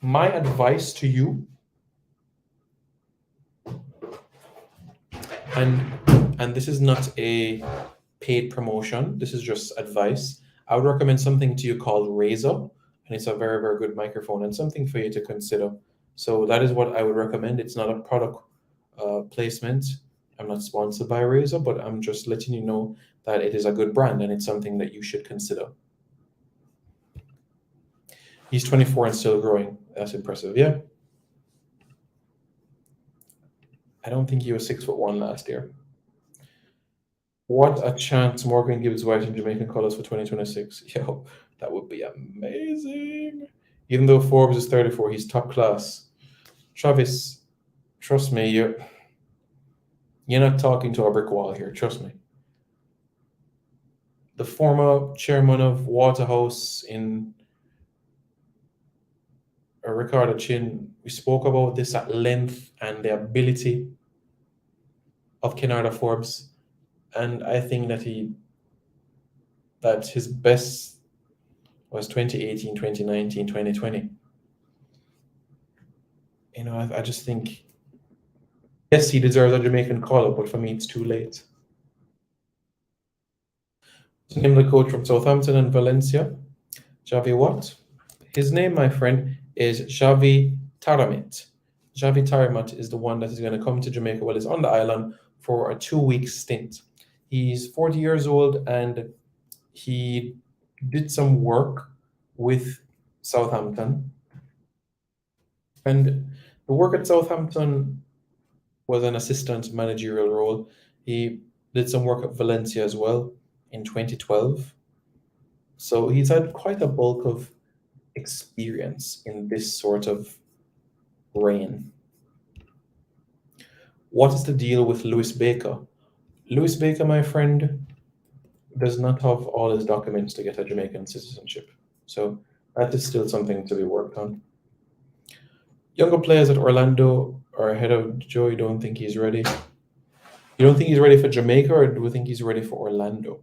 Speaker 7: my advice to you, and this is not a paid promotion, this is just advice. I would recommend something to you called Razor, and it's a very, very good microphone and something for you to consider. So that is what I would recommend. It's not a product placement. I'm not sponsored by Razor, but I'm just letting you know that it is a good brand and it's something that you should consider. He's 24 and still growing. That's impressive, yeah. I don't think he was 6'1" last year. What a chance Morgan Gibbs White in Jamaican colors for 2026. Yo, that would be amazing. Even though Forbes is 34, he's top class. Travis, trust me, you're not talking to a brick wall here, trust me. The former chairman of Waterhouse in Ricardo Chin, we spoke about this at length and the ability of Kennard Forbes, and I think that his best was 2018, 2019, 2020. You know, I just think, yes, he deserves a Jamaican call-up, but for me, it's too late. To name the coach from Southampton and Valencia, Javi what? His name, my friend, is Javi Taramit. Javi Taramit is the one that is going to come to Jamaica, well, he's on the island for a 2-week stint. He's 40 years old and he did some work with Southampton. And the work at Southampton was an assistant managerial role. He did some work at Valencia as well in 2012. So he's had quite a bulk of experience in this sort of reign. What is the deal with Lewis Baker? Lewis Baker, my friend, does not have all his documents to get a Jamaican citizenship. So that is still something to be worked on. Younger players at Orlando are ahead of Joe. You don't think he's ready? You don't think he's ready for Jamaica, or do you think he's ready for Orlando?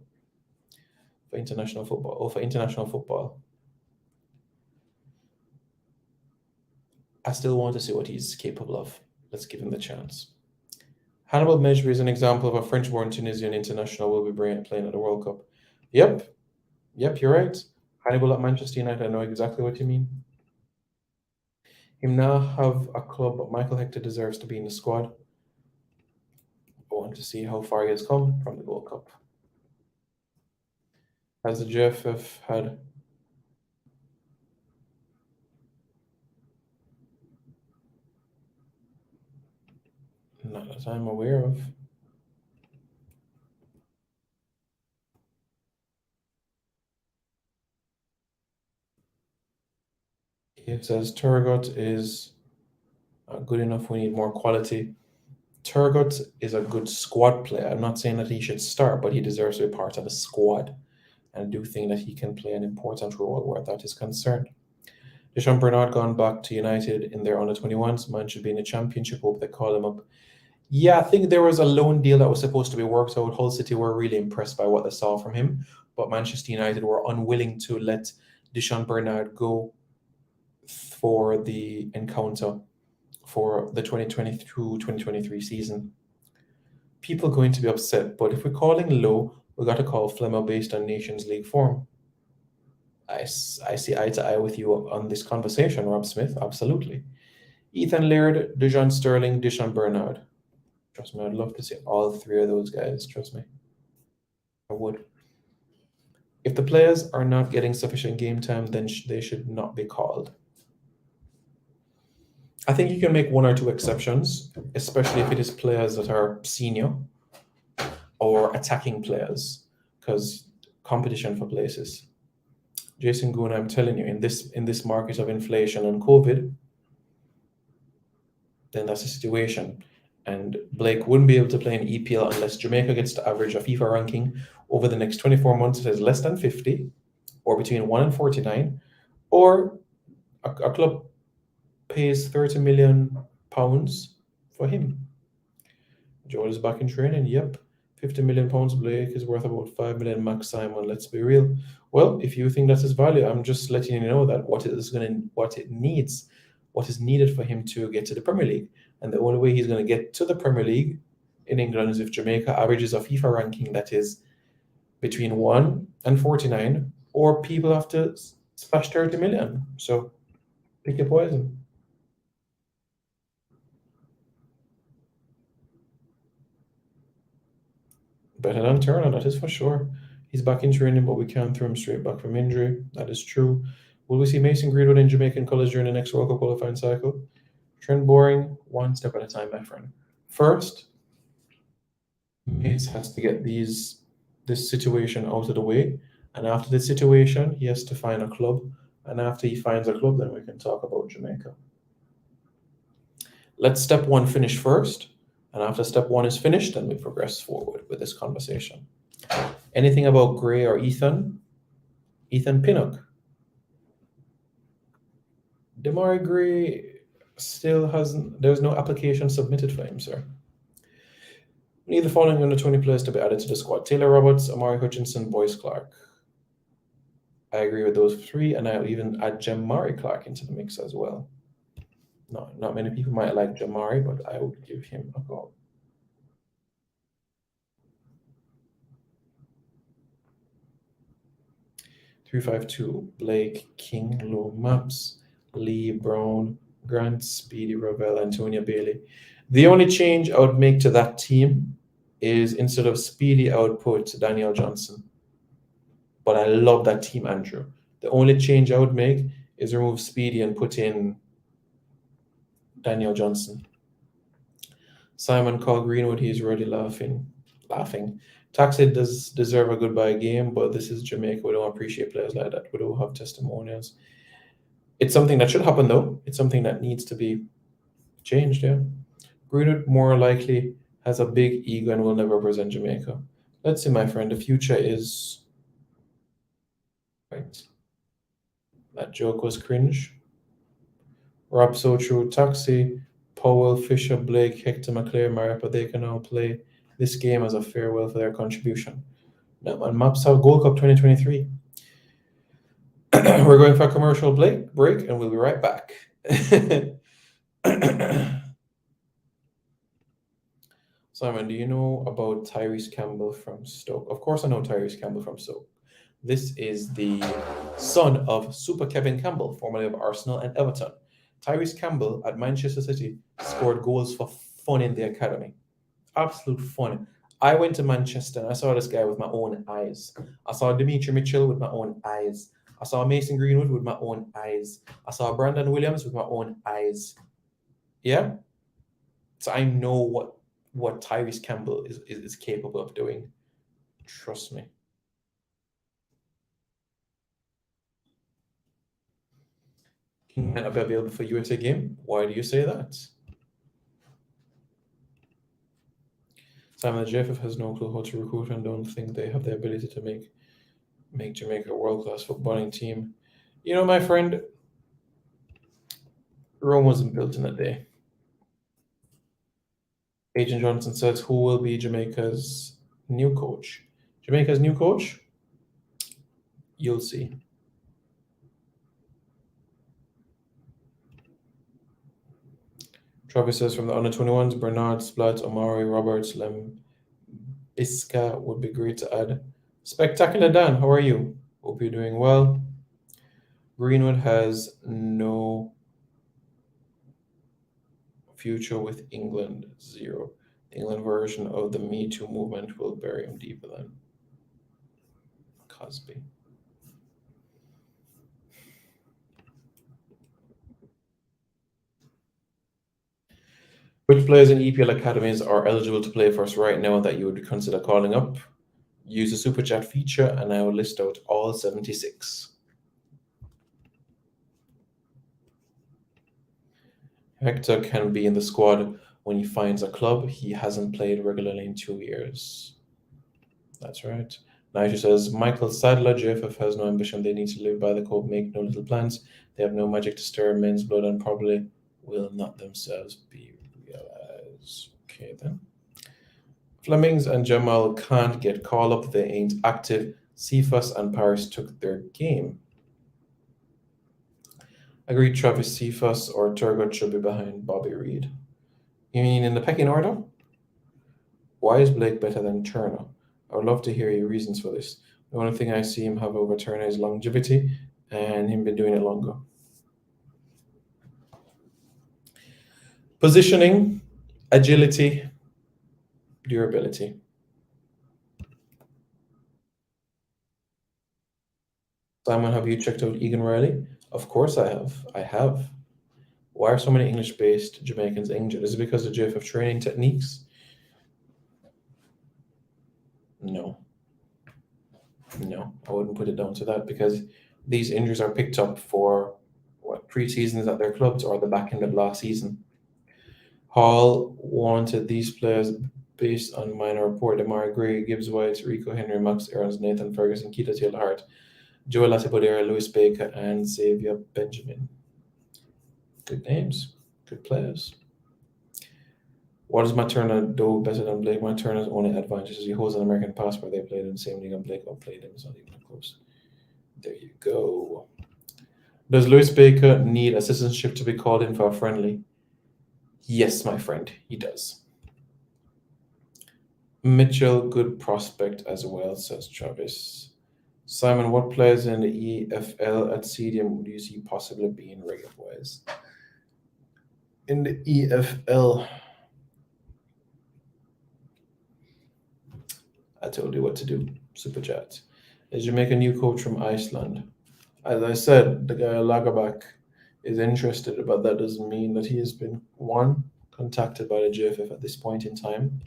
Speaker 7: For international football? Oh, for international football. I still want to see what he's capable of. Let's give him the chance. Hannibal Mejbri is an example of a French-born Tunisian international will be playing at the World Cup. Yep, you're right. Hannibal at Manchester United, I know exactly what you mean. Him now have a club, but Michael Hector deserves to be in the squad. I want to see how far he has come from the World Cup. Has the JFF had... Not that I'm aware of. It says Turgot is good enough. We need more quality. Turgot is a good squad player. I'm not saying that he should start, but he deserves to be part of a squad. And I do think that he can play an important role where that is concerned. Deshaun Bernard gone back to United in their under-21s. Man should be in the championship. Hope they call him up. Yeah, I think there was a loan deal that was supposed to be worked out. Hull City were really impressed by what they saw from him, but Manchester United were unwilling to let Deshaun Bernard go for the encounter for the 2022-2023 season. People are going to be upset, but if we're calling low, we got to call Flemmer based on Nations League form. I see eye to eye with you on this conversation, Rob Smith, absolutely. Ethan Laird, Dejan Sterling, Deshaun Bernard. Trust me, I'd love to see all 3 of those guys, trust me. would. If the players are not getting sufficient game time, then they should not be called. I think you can make one or two exceptions, especially if it is players that are senior or attacking players, because competition for places. Jason Goon, I'm telling you, in this market of inflation and COVID, then that's the situation. And Blake wouldn't be able to play in EPL unless Jamaica gets to average a FIFA ranking over the next 24 months that is less than 50, or between 1 and 49, or a club pays £30 million for him. Joel is back in training. Yep. £50 million Blake is worth about 5 million max Simon. Let's be real. Well, if you think that's his value, I'm just letting you know that what is needed for him to get to the Premier League. And the only way he's going to get to the Premier League in England is if Jamaica averages a FIFA ranking that is between 1 and 49, or people have to splash 30 million. So pick your poison. Better than Turner, that is for sure. He's back in training, but we can't throw him straight back from injury. That is true. Will we see Mason Greenwood in Jamaican colours during the next World Cup qualifying cycle? Trent Boring, one step at a time, my friend. First, Mace has to get this situation out of the way. And after this situation, he has to find a club. And after he finds a club, then we can talk about Jamaica. Let's step one finish first. And after step one is finished, then we progress forward with this conversation. Anything about Gray or Ethan? Ethan Pinnock. Damari Gray still there's no application submitted for him, sir. We need the following under 20 players to be added to the squad: Taylor Roberts, Amari Hutchinson, Boyce Clark. I agree with those three, and I'll even add Jamari Clark into the mix as well. No, not many people might like Jamari, but I would give him a call. (352) Blake, King, Low Maps, Lee, Brown, Grant, Speedy, Ravel, Antonia Bailey. The only change I would make to that team is instead of Speedy, I would put Daniel Johnson. But I love that team, Andrew. The only change I would make is remove Speedy and put in Daniel Johnson. Simon called Greenwood. He's already laughing. Taxi does deserve a goodbye game, but this is Jamaica. We don't appreciate players like that. We don't have testimonials. It's something that should happen, though. It's something that needs to be changed, yeah. Greenwood more likely has a big ego and will never represent Jamaica. Let's see, my friend. The future is... Right. That joke was cringe. Rob So True, Taxi, Powell, Fisher, Blake, Hector, McClare, Maripa, they can all play this game as a farewell for their contribution. Now, on Maps Out Gold Cup 2023. We're going for a commercial break, and we'll be right back. Simon, do you know about Tyrese Campbell from Stoke? Of course I know Tyrese Campbell from Stoke. This is the son of Super Kevin Campbell, formerly of Arsenal and Everton. Tyrese Campbell at Manchester City scored goals for fun in the academy. Absolute fun. I went to Manchester and I saw this guy with my own eyes. I saw Dimitri Mitchell with my own eyes. I saw Mason Greenwood with my own eyes. I saw Brandon Williams with my own eyes. Yeah? So I know what Tyrese Campbell is capable of doing. Trust me. He might not be available for USA game. Why do you say that? Simon, the JFF has no clue how to recruit and don't think they have the ability to make Jamaica a world-class footballing team. You know, my friend, Rome wasn't built in a day. Agent Johnson says, who will be Jamaica's new coach? Jamaica's new coach? You'll see. Travis says from the under-21s, Bernard, Splat, Omari, Roberts, Lem, Bisca would be great to add. Spectacular Dan, how are you? Hope you're doing well. Greenwood has no future with England, 0. The England version of the Me Too movement will bury him deeper than. Cosby. Which players in EPL academies are eligible to play for us right now that you would consider calling up? Use the super chat feature and I will list out all 76. Hector can be in the squad when he finds a club. He hasn't played regularly in 2 years. That's right. Nigel says, Michael Sadler, JFF has no ambition. They need to live by the code, make no little plans. They have no magic to stir men's blood and probably will not themselves be realized. Okay, then. Flemings and Jamal can't get called up. They ain't active. Cephas and Paris took their game. Agreed, Travis Cephas or Turgot should be behind Bobby Reed. You mean in the pecking order? Why is Blake better than Turner? I would love to hear your reasons for this. The only thing I see him have over Turner is longevity and him been doing it longer. Positioning, agility, durability. Simon, have you checked out Egan Riley? Of course I have. I have. Why are so many English-based Jamaicans injured? Is it because of JFF training techniques? No. No, I wouldn't put it down to that because these injuries are picked up for pre-seasons at their clubs or the back end of last season. Hall wanted these players based on minor report. Demar Gray, Gibbs White, Rico Henry, Max Aarons, Nathan Ferguson, Keita Taylor-Hart, Joel Latibodera, Lewis Baker, and Xavier Benjamin. Good names, good players. What does Matt Turner do better than Blake? Matt Turner's only advantage is he holds an American passport. They played in the same league and Blake outplayed him. It's not even close. There you go. Does Lewis Baker need a citizenship to be called in for a friendly? Yes, my friend, he does. Mitchell, good prospect as well, says Travis. Simon, what players in the EFL at CDM would you see possibly being Reggae Boyz? In the EFL, I told you what to do. Super chat. Is Jamaica new coach from Iceland? As I said, the guy Lagerback is interested, but that doesn't mean that he has been, one, contacted by the JFF at this point in time,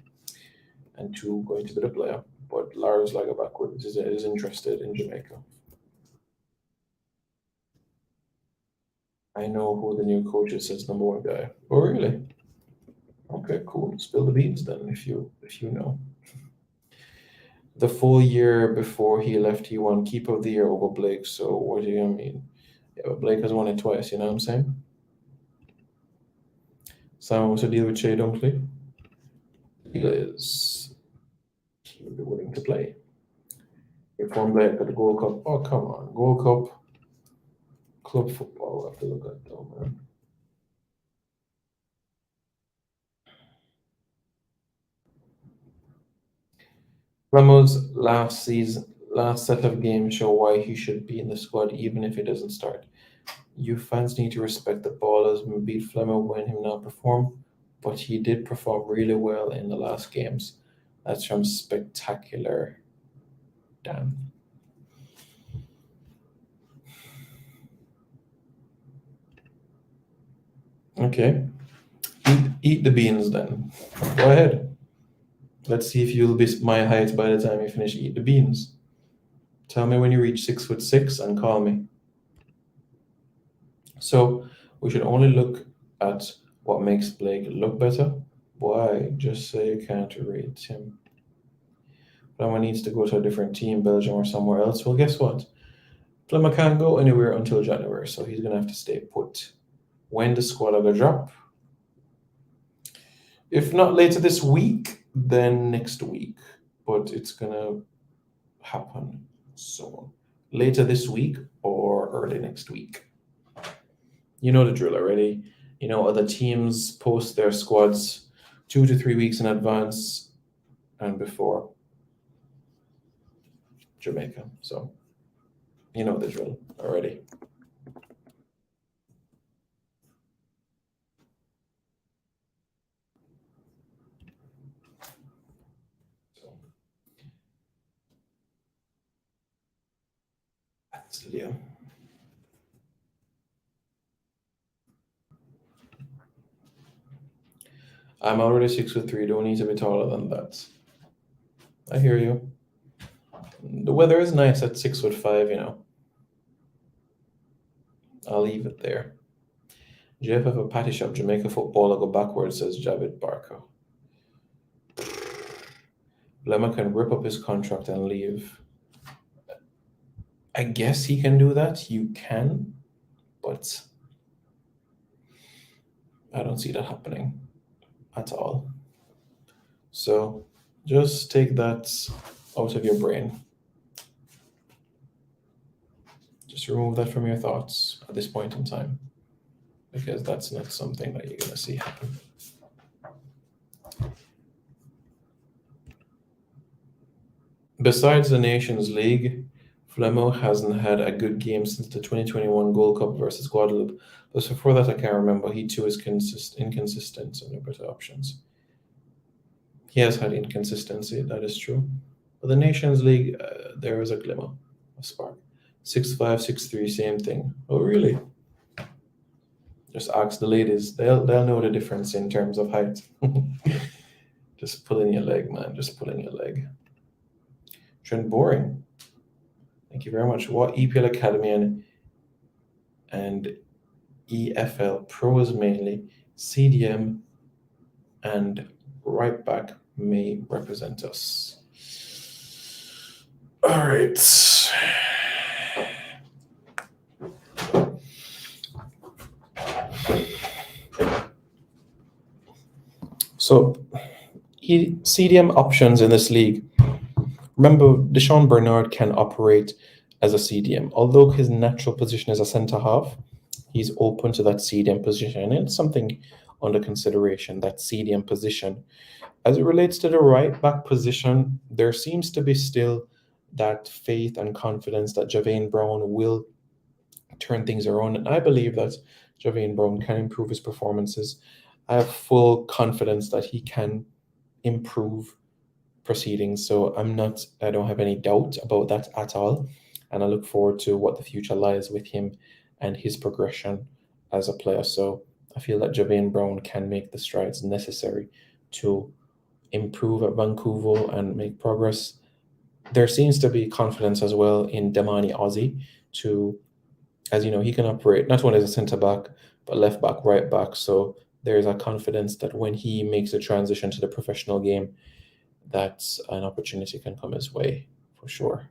Speaker 7: and two, going to be the player. But Lars Lagerback is interested in Jamaica. I know who the new coach is, says number one guy. Oh, really? Okay, cool. Spill the beans then, if you know. The full year before he left, he won Keeper of the Year over Blake. So what do you mean? Yeah, but Blake has won it twice, you know what I'm saying? Simon, what's the deal with Shea Dunkley? The deal is he will be willing to play. If one Blake at the Gold Cup, oh, come on. Gold Cup, club football, I have to look at though, man. Ramo's last set of games show why he should be in the squad even if he doesn't start. You fans need to respect the ballers and beat Flemo when him not perform, but he did perform really well in the last games. That's from Spectacular Dan. Okay. Eat the beans then. Go ahead. Let's see if you'll be my height by the time you finish eat the beans. Tell me when you reach 6'6" and call me. So we should only look at what makes Blake look better. Why? Just say you can't rate him. Plummer needs to go to a different team, Belgium or somewhere else. Well, guess what? Plummer can't go anywhere until January, so he's gonna have to stay put. When the squad gonna drop? If not later this week, then next week, but it's gonna happen soon. Later this week or early next week. You know the drill already. You know, other teams post their squads 2 to 3 weeks in advance and before Jamaica. So you know the drill already. Stadium. I'm already 6'3", don't need to be taller than that. I hear you. The weather is nice at 6'5", you know. I'll leave it there. Jeff have a patty shop, Jamaica footballer go backwards, says Javid Barker. Lemma can rip up his contract and leave. I guess he can do that. You can, but I don't see that happening at all. So just take that out of your brain. Just remove that from your thoughts at this point in time, because that's not something that you're going to see happen. Besides the Nations League, Flemo hasn't had a good game since the 2021 Gold Cup versus Guadeloupe. But before that, I can't remember. He too is inconsistent, so no better options. He has had inconsistency, that is true. But the Nations League, there is a glimmer of spark. 6'5", 6'3", same thing. Oh, really? Just ask the ladies. They'll know the difference in terms of height. Just pulling your leg, man. Just pulling your leg. Trent Boring. Thank you very much. What EPL Academy and EFL pros mainly, CDM and right back may represent us. All right. So, CDM options in this league. Remember, Deshaun Bernard can operate as a CDM. Although his natural position is a centre half, he's open to that CDM position. And it's something under consideration, that CDM position. As it relates to the right back position, there seems to be still that faith and confidence that Javane Brown will turn things around. And I believe that Javane Brown can improve his performances. I have full confidence that he can improve proceedings. So I don't have any doubt about that at all. And I look forward to what the future lies with him and his progression as a player. So I feel that Javane Brown can make the strides necessary to improve at Vancouver and make progress. There seems to be confidence as well in Damani Ozzie to, as you know, he can operate not only as a centre back, but left back, right back. So there's a confidence that when he makes a transition to the professional game, that an opportunity can come his way for sure.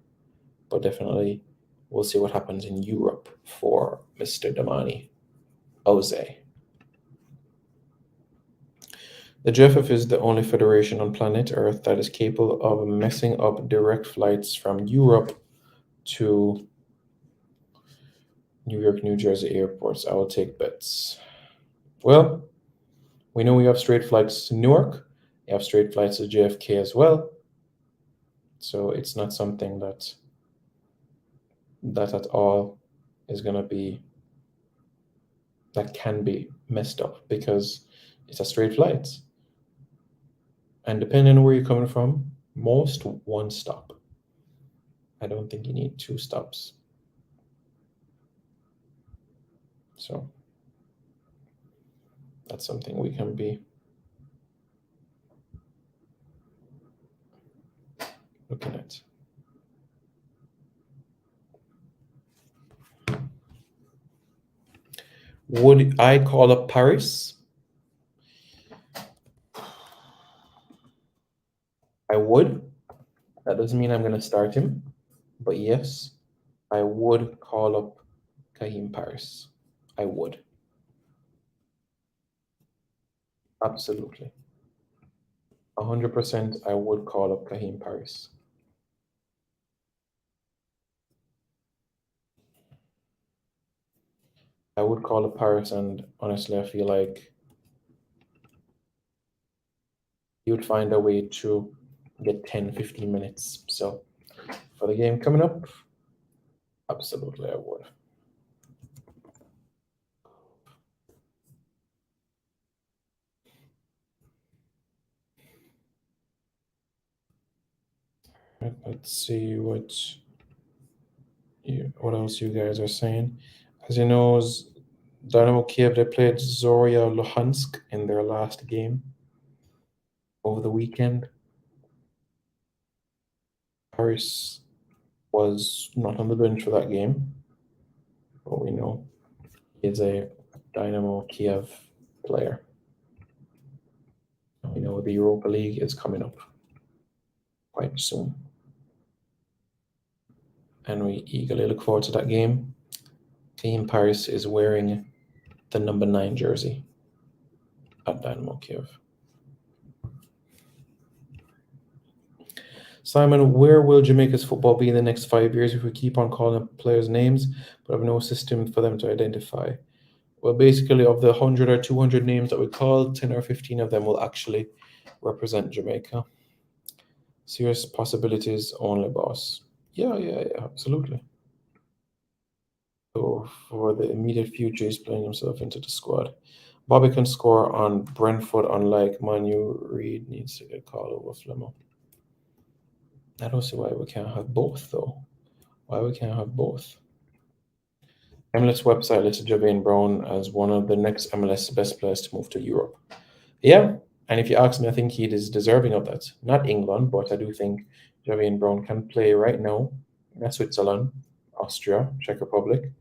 Speaker 7: But definitely we'll see what happens in Europe for Mr. Damani Ozzie. The GFF is the only federation on planet Earth that is capable of messing up direct flights from Europe to New York, New Jersey airports. I will take bets. Well, we know we have straight flights to Newark. We have straight flights to JFK as well. So it's not something that at all is going to be, that can be messed up, because it's a straight flight. And depending on where you're coming from, most one stop. I don't think you need two stops. So that's something we can be looking at. Would I call up Paris? I would. That doesn't mean I'm going to start him. But yes, I would call up Kaheem Paris. I would. Absolutely. 100% I would call up Kaheem Paris. I would call up Paris, and honestly, I feel like he would find a way to get 10, 15 minutes. So for the game coming up, absolutely I would. Let's see what what else you guys are saying? As you know, Dynamo Kiev, they played Zorya Luhansk in their last game over the weekend. Paris was not on the bench for that game, but we know he's a Dynamo Kiev player. We know the Europa League is coming up quite soon, and we eagerly look forward to that game. Team Paris is wearing the number 9 jersey at Dynamo Kiev. Simon, where will Jamaica's football be in the next 5 years if we keep on calling up players' names but have no system for them to identify? Well, basically, of the 100 or 200 names that we call, 10 or 15 of them will actually represent Jamaica. Serious possibilities only, boss. Yeah, absolutely. So for the immediate future, he's playing himself into the squad. Bobby can score on Brentford, unlike Manu. Reed needs to get called over Flemo. I don't see why we can't have both, though. Why we can't have both? MLS website listed Javian Brown as one of the next MLS best players to move to Europe. Yeah, and if you ask me, I think he is deserving of that. Not England, but I do think Javian Brown can play right now in Switzerland, Austria, Czech Republic.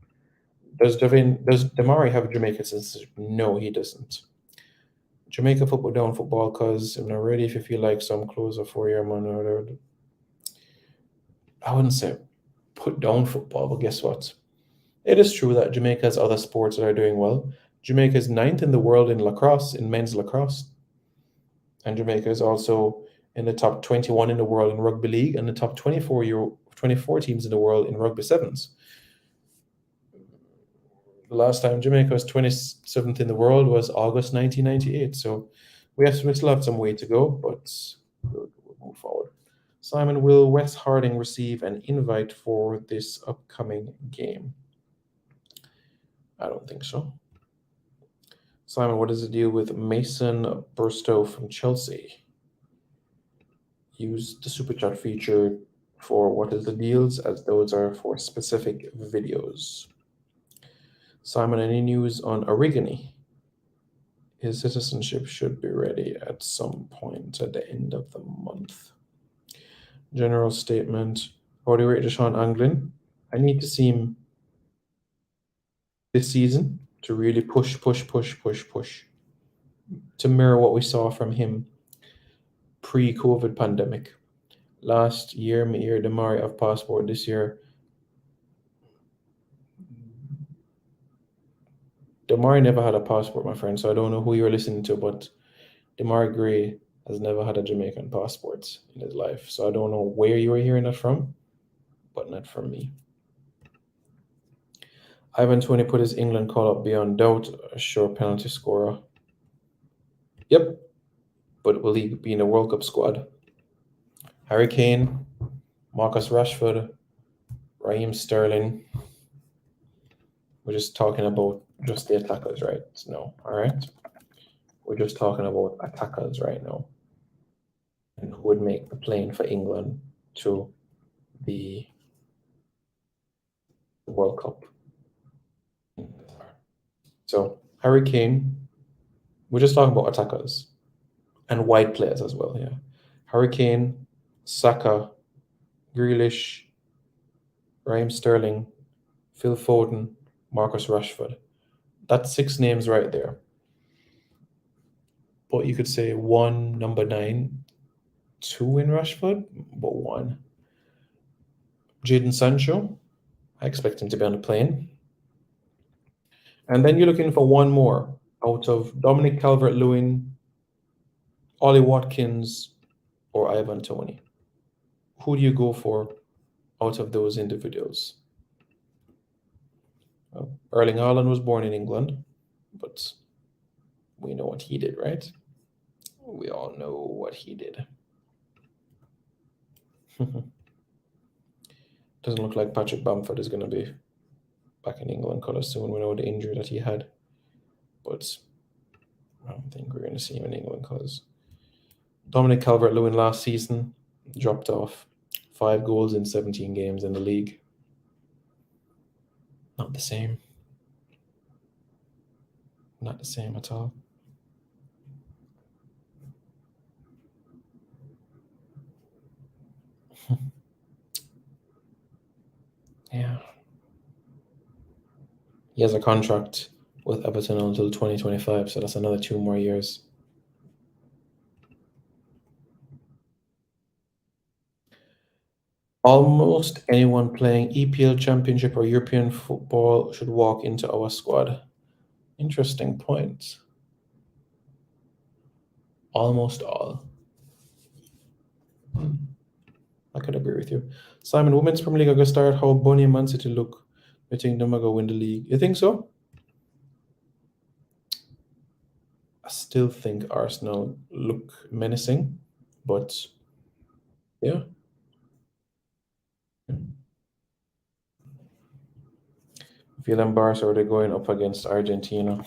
Speaker 7: Does Damari have Jamaica citizenship? No, he doesn't. Jamaica football down football, cause I'm not ready if you feel like some close a 4-year man or whatever. I wouldn't say put down football, but guess what? It is true that Jamaica has other sports that are doing well. Jamaica is 9th in the world in lacrosse, in men's lacrosse. And Jamaica is also in the top 21 in the world in rugby league and the top 24 teams in the world in rugby sevens. The last time Jamaica was 27th in the world was August 1998. So we still have some way to go, but we'll move forward. Simon, will Wes Harding receive an invite for this upcoming game? I don't think so. Simon, what is the deal with Mason Burstow from Chelsea? Use the super chat feature for what is the deals, as those are for specific videos. Simon, any news on Origany? His citizenship should be ready at some point at the end of the month. General statement. How do you rate Deshaun Anglin? I need to see him this season to really push to mirror what we saw from him pre-COVID pandemic. Last year, Meir Damari of passport. This year, Damari never had a passport, my friend, so I don't know who you're listening to, but Damari Gray has never had a Jamaican passport in his life. So I don't know where you were hearing that from, but not from me. Ivan Toney put his England call up beyond doubt, a sure penalty scorer. Yep, but will he be in a World Cup squad? Harry Kane, Marcus Rashford, Raheem Sterling. We're just talking about just the attackers, right? No, all right? We're just talking about attackers right now. And who would make the plane for England to the World Cup. So, Harry Kane, we're just talking about attackers and wide players as well, yeah. Harry Kane, Saka, Grealish, Raheem Sterling, Phil Foden, Marcus Rashford. That's 6 names right there. But you could say 1, number 9, 2 in Rashford, but 1. Jadon Sancho, I expect him to be on the plane. And then you're looking for 1 more out of Dominic Calvert-Lewin, Ollie Watkins, or Ivan Toney. Who do you go for out of those individuals? Well, Erling Haaland was born in England, but we know what he did, right? We all know what he did. Doesn't look like Patrick Bamford is going to be back in England colours soon. We know the injury that he had, but I don't think we're going to see him in England colours. Dominic Calvert-Lewin last season dropped off. 5 goals in 17 games in the league. Not the same. Not the same at all. Yeah. He has a contract with Everton until 2025, so that's another 2 more years. Almost anyone playing EPL Championship or European football should walk into our squad. Interesting point. Almost all. I could agree with you. Simon, Women's Premier League are going to start. How Bunny and Man City look? I think them are going to win the league. You think so? I still think Arsenal look menacing, but yeah. Feel embarrassed, or are they going up against Argentina?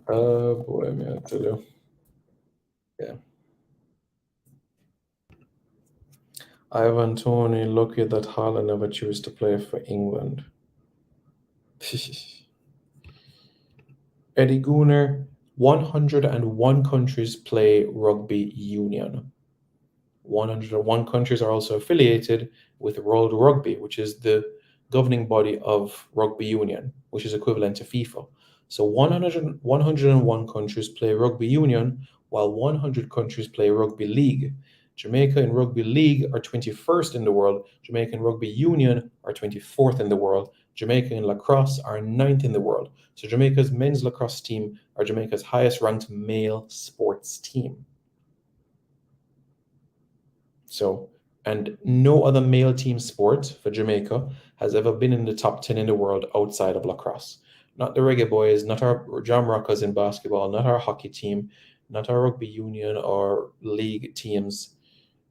Speaker 7: Oh boy, man, I tell you. Yeah. Ivan Toney, lucky that Haaland never chose to play for England. Eddie Gooner, 101 countries play rugby union. 101 countries are also affiliated with World Rugby, which is the governing body of rugby union, which is equivalent to FIFA. So 101 countries play rugby union, while 100 countries play rugby league. Jamaica in rugby league are 21st in the world. Jamaica in rugby union are 24th in the world. Jamaica in lacrosse are 9th in the world. So Jamaica's men's lacrosse team are Jamaica's highest ranked male sports team. So, and no other male team sport for Jamaica has ever been in the top 10 in the world outside of lacrosse. Not the Reggae Boys, not our Jam Rockers in basketball, not our hockey team, not our rugby union or league teams.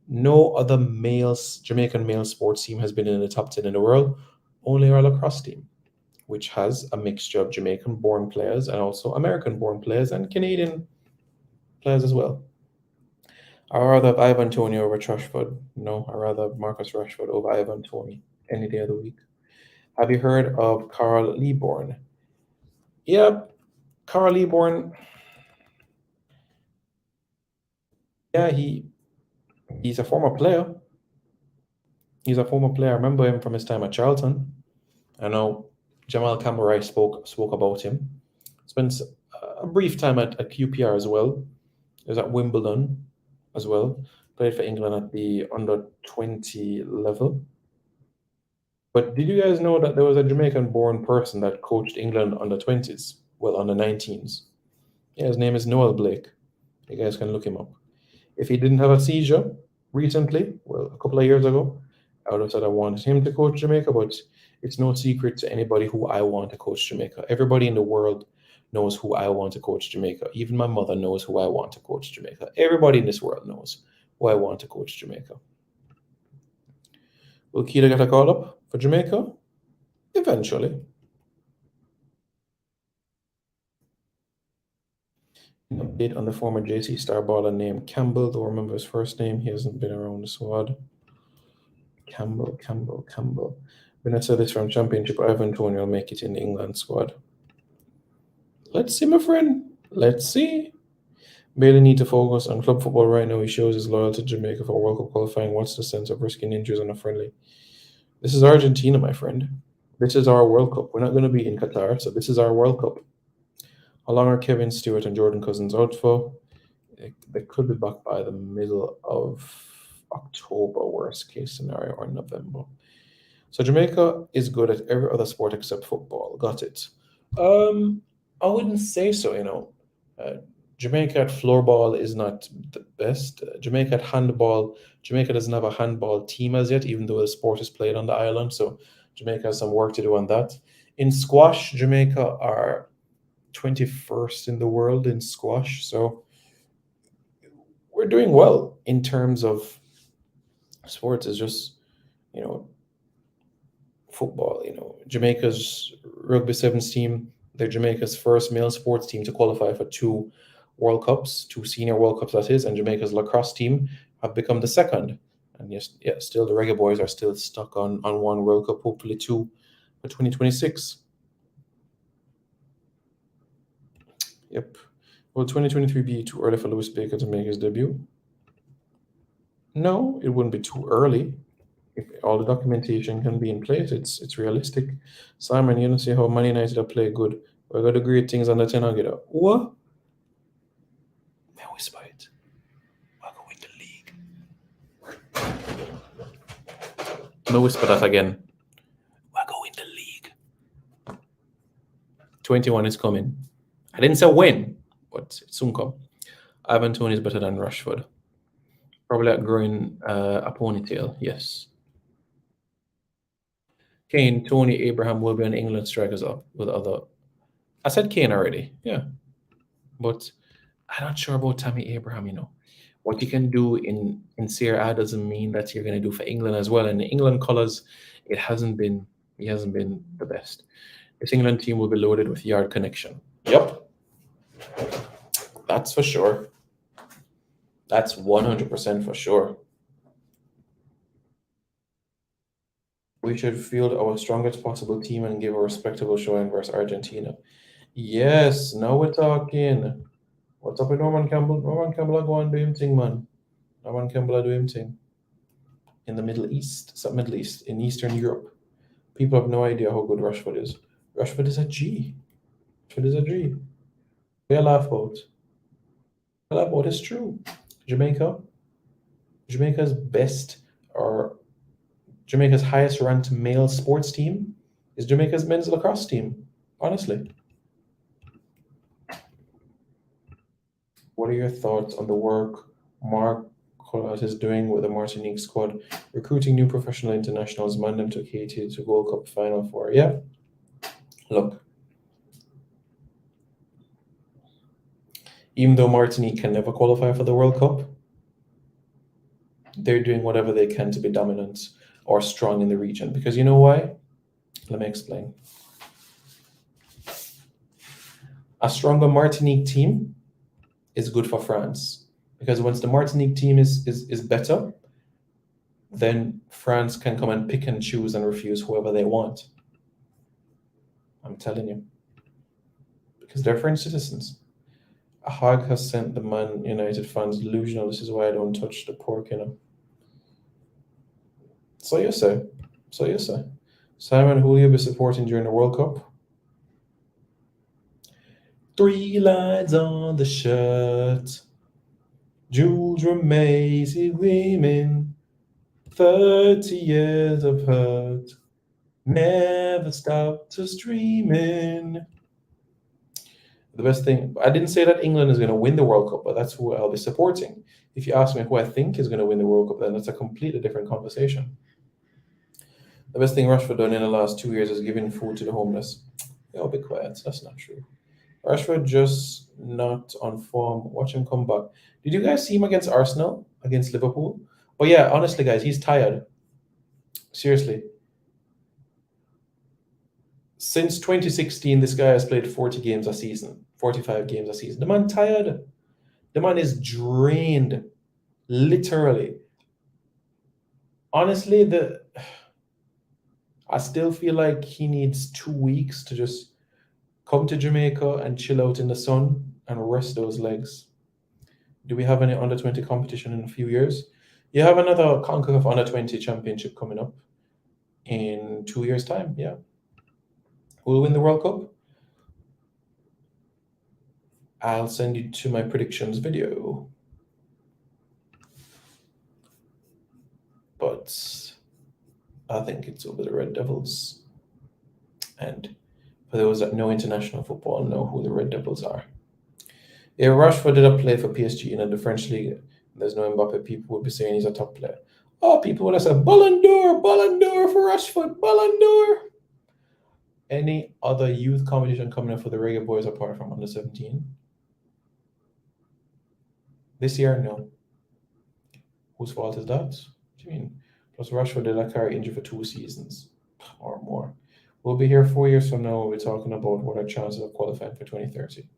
Speaker 7: No other Jamaican male sports team has been in the top 10 in the world, only our lacrosse team, which has a mixture of Jamaican-born players and also American-born players and Canadian players as well. I'd rather have Ivan Toney over Trashford. No, I'd rather have Marcus Rashford over Ivan Toney any day of the week. Have you heard of Carl Leaborn? Yeah, Carl Leaborn. Yeah, he's a former player. He's a former player. I remember him from his time at Charlton. I know Jamal Cameron spoke about him. Spent a brief time at QPR as well. He was at Wimbledon as well. Played for England at the under-20 level. But did you guys know that there was a Jamaican-born person that coached England under-20s? Well, under-19s. Yeah, his name is Noel Blake. You guys can look him up. If he didn't have a seizure recently, well, a couple of years ago, I would have said I wanted him to coach Jamaica, but it's no secret to anybody who I want to coach Jamaica. Everybody in the world knows who I want to coach Jamaica. Even my mother knows who I want to coach Jamaica. Everybody in this world knows who I want to coach Jamaica. Will Keita get a call up for Jamaica? Eventually. An update on the former JC star baller named Campbell. Don't remember his first name. He hasn't been around the squad. Campbell. When I said this from Championship, Ivan Toney will make it in the England squad. Let's see, my friend. Let's see. Bailey need to focus on club football right now. He shows his loyalty to Jamaica for World Cup qualifying. What's the sense of risking injuries on a friendly? This is Argentina, my friend. This is our World Cup. We're not going to be in Qatar, so this is our World Cup. How long are Kevin Stewart and Jordan Cousins out for? They could be back by the middle of October, worst case scenario, or November. So Jamaica is good at every other sport except football. Got it. I wouldn't say so, you know. Jamaica at floorball is not the best. Jamaica at handball, Jamaica doesn't have a handball team as yet, even though the sport is played on the island. So Jamaica has some work to do on that. In squash, Jamaica are 21st in the world in squash. So we're doing well in terms of sports. Is just, you know, football. You know, Jamaica's rugby sevens team, they're Jamaica's first male sports team to qualify for 2 World Cups, 2 senior World Cups, that is, and Jamaica's lacrosse team have become the second. And yes, yeah, still the Reggae Boys are still stuck on one World Cup, hopefully 2 for 2026. Yep. Will 2023 be too early for Lewis Baker to make his debut? No, it wouldn't be too early. If all the documentation can be in place, it's realistic. Simon, you don't see how Man United are play good. We're going to do great things on the 10 get up. What? May I whisper it? I'll go win the league. May I whisper that again? We'll go win the league. 21 is coming. I didn't say when, but it soon come. Ivan Toney is better than Rashford. Probably outgrowing a ponytail, yes. Kane, Tony, Abraham will be on England strikers up with other. I said Kane already, yeah. But I'm not sure about Tammy Abraham, you know. What you can do in Serie A doesn't mean that you're going to do for England as well. And the England colours, he hasn't been the best. This England team will be loaded with yard connection. Yep. That's for sure. That's 100% for sure. We should field our strongest possible team and give a respectable showing versus Argentina. Yes, now we're talking. What's up with Norman Campbell? Norman Campbell are going to do him thing, man. Norman Campbell are doing him thing. In the Middle East, in Eastern Europe. People have no idea how good Rashford is. Rashford is a G. Rashford is a G. We laugh about. We laugh about. It's true. Jamaica's best or Jamaica's highest ranked male sports team is Jamaica's men's lacrosse team. Honestly. What are your thoughts on the work Mark Collard is doing with the Martinique squad, recruiting new professional internationals, man them to Haiti to Gold Cup Final Four? Yeah. Look. Even though Martinique can never qualify for the World Cup, they're doing whatever they can to be dominant or strong in the region. Because you know why? Let me explain. A stronger Martinique team is good for France. Because once the Martinique team is better, then France can come and pick and choose and refuse whoever they want. I'm telling you. Because they're French citizens. A hog has sent the Man United fans delusional. This is why I don't touch the pork, you know. So you say. Simon, who will you be supporting during the World Cup? 3 lines on the shirt. Jewels remains gleaming. 30 years of hurt. Never stop to streaming. The best thing, I didn't say that England is going to win the World Cup, but that's who I'll be supporting. If you ask me who I think is going to win the World Cup, then that's a completely different conversation. The best thing Rashford done in the last 2 years is giving food to the homeless. Y'all be quiet. That's not true. Rashford just not on form. Watch him come back. Did you guys see him against Arsenal, against Liverpool? But yeah, honestly, guys, he's tired. Seriously. Since 2016, this guy has played 40 games a season, 45 games a season. The man tired. The man is drained, literally. Honestly, I still feel like he needs 2 weeks to just come to Jamaica and chill out in the sun and rest those legs. Do we have any under-20 competition in a few years? You have another CONCACAF under-20 championship coming up in 2 years' time, yeah. Who will win the World Cup? I'll send you to my predictions video. But I think it's over the Red Devils. And for those that know international football, know who the Red Devils are. If Rashford did not play for PSG in the French league, there's no Mbappe, people would be saying he's a top player. Oh, people would have said, Ballon d'Or for Rashford, Ballon d'Or. Any other youth competition coming up for the Reggae Boys apart from under 17? This year, no. Whose fault is that? What do you mean? Plus, Rashford did not carry injury for 2 seasons or more. We'll be here 4 years from now. We'll be talking about what our chances of qualifying for 2030.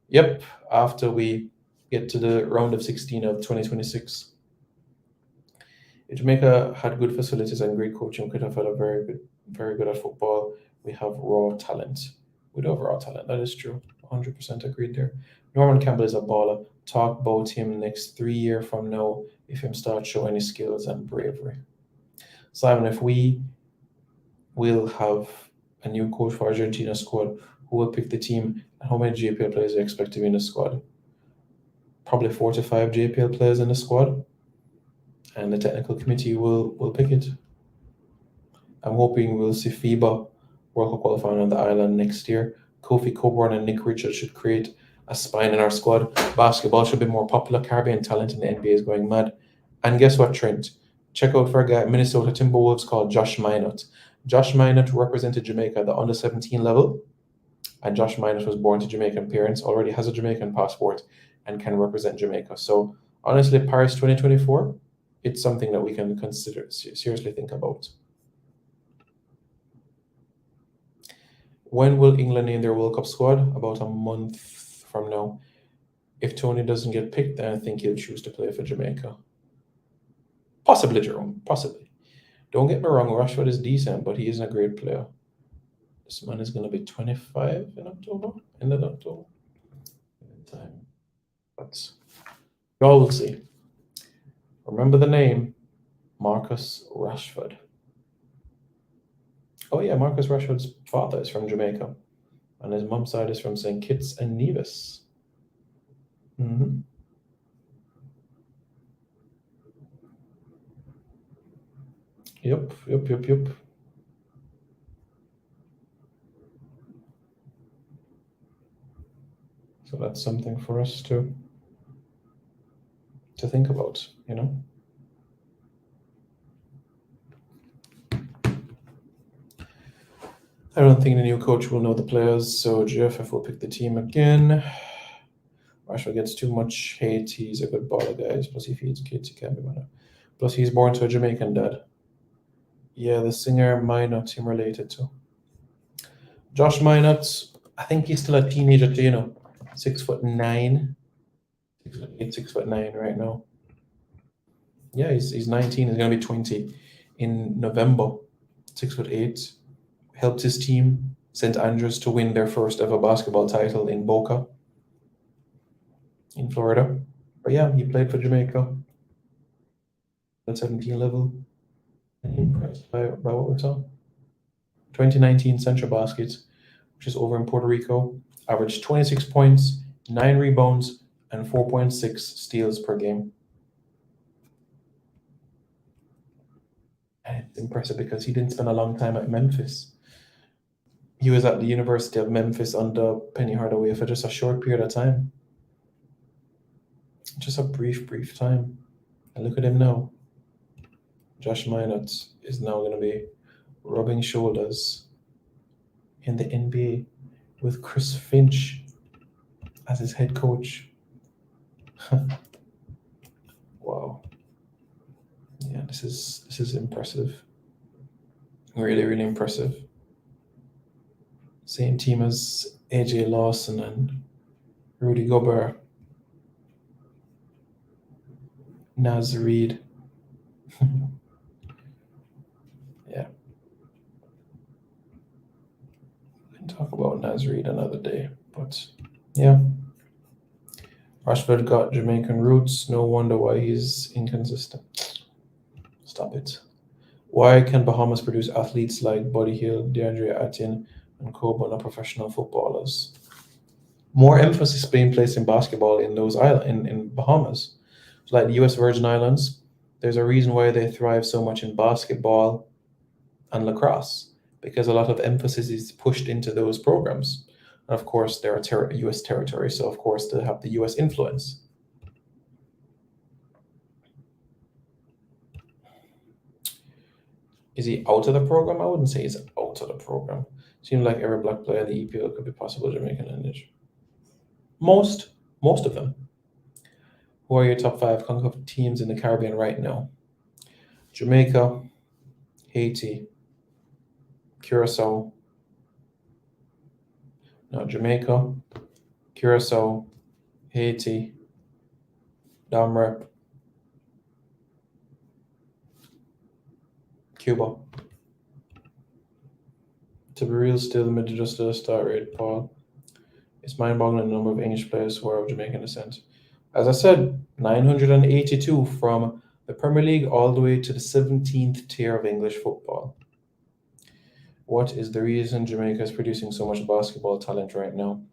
Speaker 7: Yep, after we get to the round of 16 of 2026. If Jamaica had good facilities and great coaching, we could have had a very good at football. We have raw talent. We do have raw talent. That is true. 100% agreed there. Norman Campbell is a baller. Talk about him next 3 years from now if him start showing his skills and bravery. Simon, if we will have a new coach for Argentina squad, who will pick the team, and how many JPL players are expected to be in the squad? Probably 4 to 5 JPL players in the squad, and the technical committee will pick it. I'm hoping we'll see FIBA World Cup qualifying on the island next year. Kofi Coburn and Nick Richards should create a spine in our squad. Basketball should be more popular. Caribbean talent in the NBA is going mad. And guess what, Trent? Check out for a guy at Minnesota Timberwolves called Josh Minot. Josh Minot represented Jamaica at the under-17 level, and Josh Minot was born to Jamaican parents, already has a Jamaican passport, and can represent Jamaica. So honestly, Paris 2024, it's something that we can consider, seriously think about. When will England name their World Cup squad? About a month from now. If Tony doesn't get picked, then I think he'll choose to play for Jamaica. Possibly, Jerome, possibly. Don't get me wrong, Rashford is decent, but he isn't a great player. This man is going to be 25 in October, end of October. But y'all will see. Remember the name, Marcus Rashford. Oh yeah, Marcus Rashford's father is from Jamaica, and his mom's side is from St. Kitts and Nevis. Yep. So that's something for us to think about, you know. I don't think the new coach will know the players, so GFF will pick the team again. Rashford gets too much hate. He's a good baller, guys. Plus, he feeds kids. He can't be better. Plus, he's born to a Jamaican dad. Yeah, the singer Minot, him related to. Josh Minot, I think he's still a teenager too, you know. 6'9", 6'8", 6'9" right now. Yeah, he's 19. He's gonna be 20 in November. 6'8". Helped his team, St. Andrews, to win their first ever basketball title in Boca, in Florida. But yeah, he played for Jamaica at 17 level. And impressed by what we saw. 2019 Central Basket, which is over in Puerto Rico, averaged 26 points, 9 rebounds, and 4.6 steals per game. And it's impressive because he didn't spend a long time at Memphis. He was at the University of Memphis under Penny Hardaway for just a short period of time. Just a brief time. And look at him now. Josh Minot is now going to be rubbing shoulders in the NBA with Chris Finch as his head coach. Wow. Yeah, this is impressive. Really impressive. Same team as AJ Lawson and Rudy Gobert. Naz Reid. Yeah. We can talk about Naz Reid another day, but yeah. Rashford got Jamaican roots. No wonder why he's inconsistent. Stop it. Why can Bahamas produce athletes like Buddy Hill, DeAndre Atin, and Coburn are professional footballers? More emphasis being placed in basketball in those islands, in Bahamas. So like the US Virgin Islands, there's a reason why they thrive so much in basketball and lacrosse, because a lot of emphasis is pushed into those programs. And of course, they're a US territory, so of course they have the US influence. Is he out of the program? I wouldn't say he's out of the program. Seems like every black player in the EPL could be possible Jamaican lineage. Most of them. Who are your top 5 CONCACAF teams in the Caribbean right now? Jamaica, Haiti, Curacao. No, Jamaica, Curacao, Haiti, Dom Rep, Cuba. To be real, still mid just a start rate, Paul. It's mind-boggling the number of English players who are of Jamaican descent. As I said, 982 from the Premier League all the way to the 17th tier of English football. What is the reason Jamaica is producing so much basketball talent right now?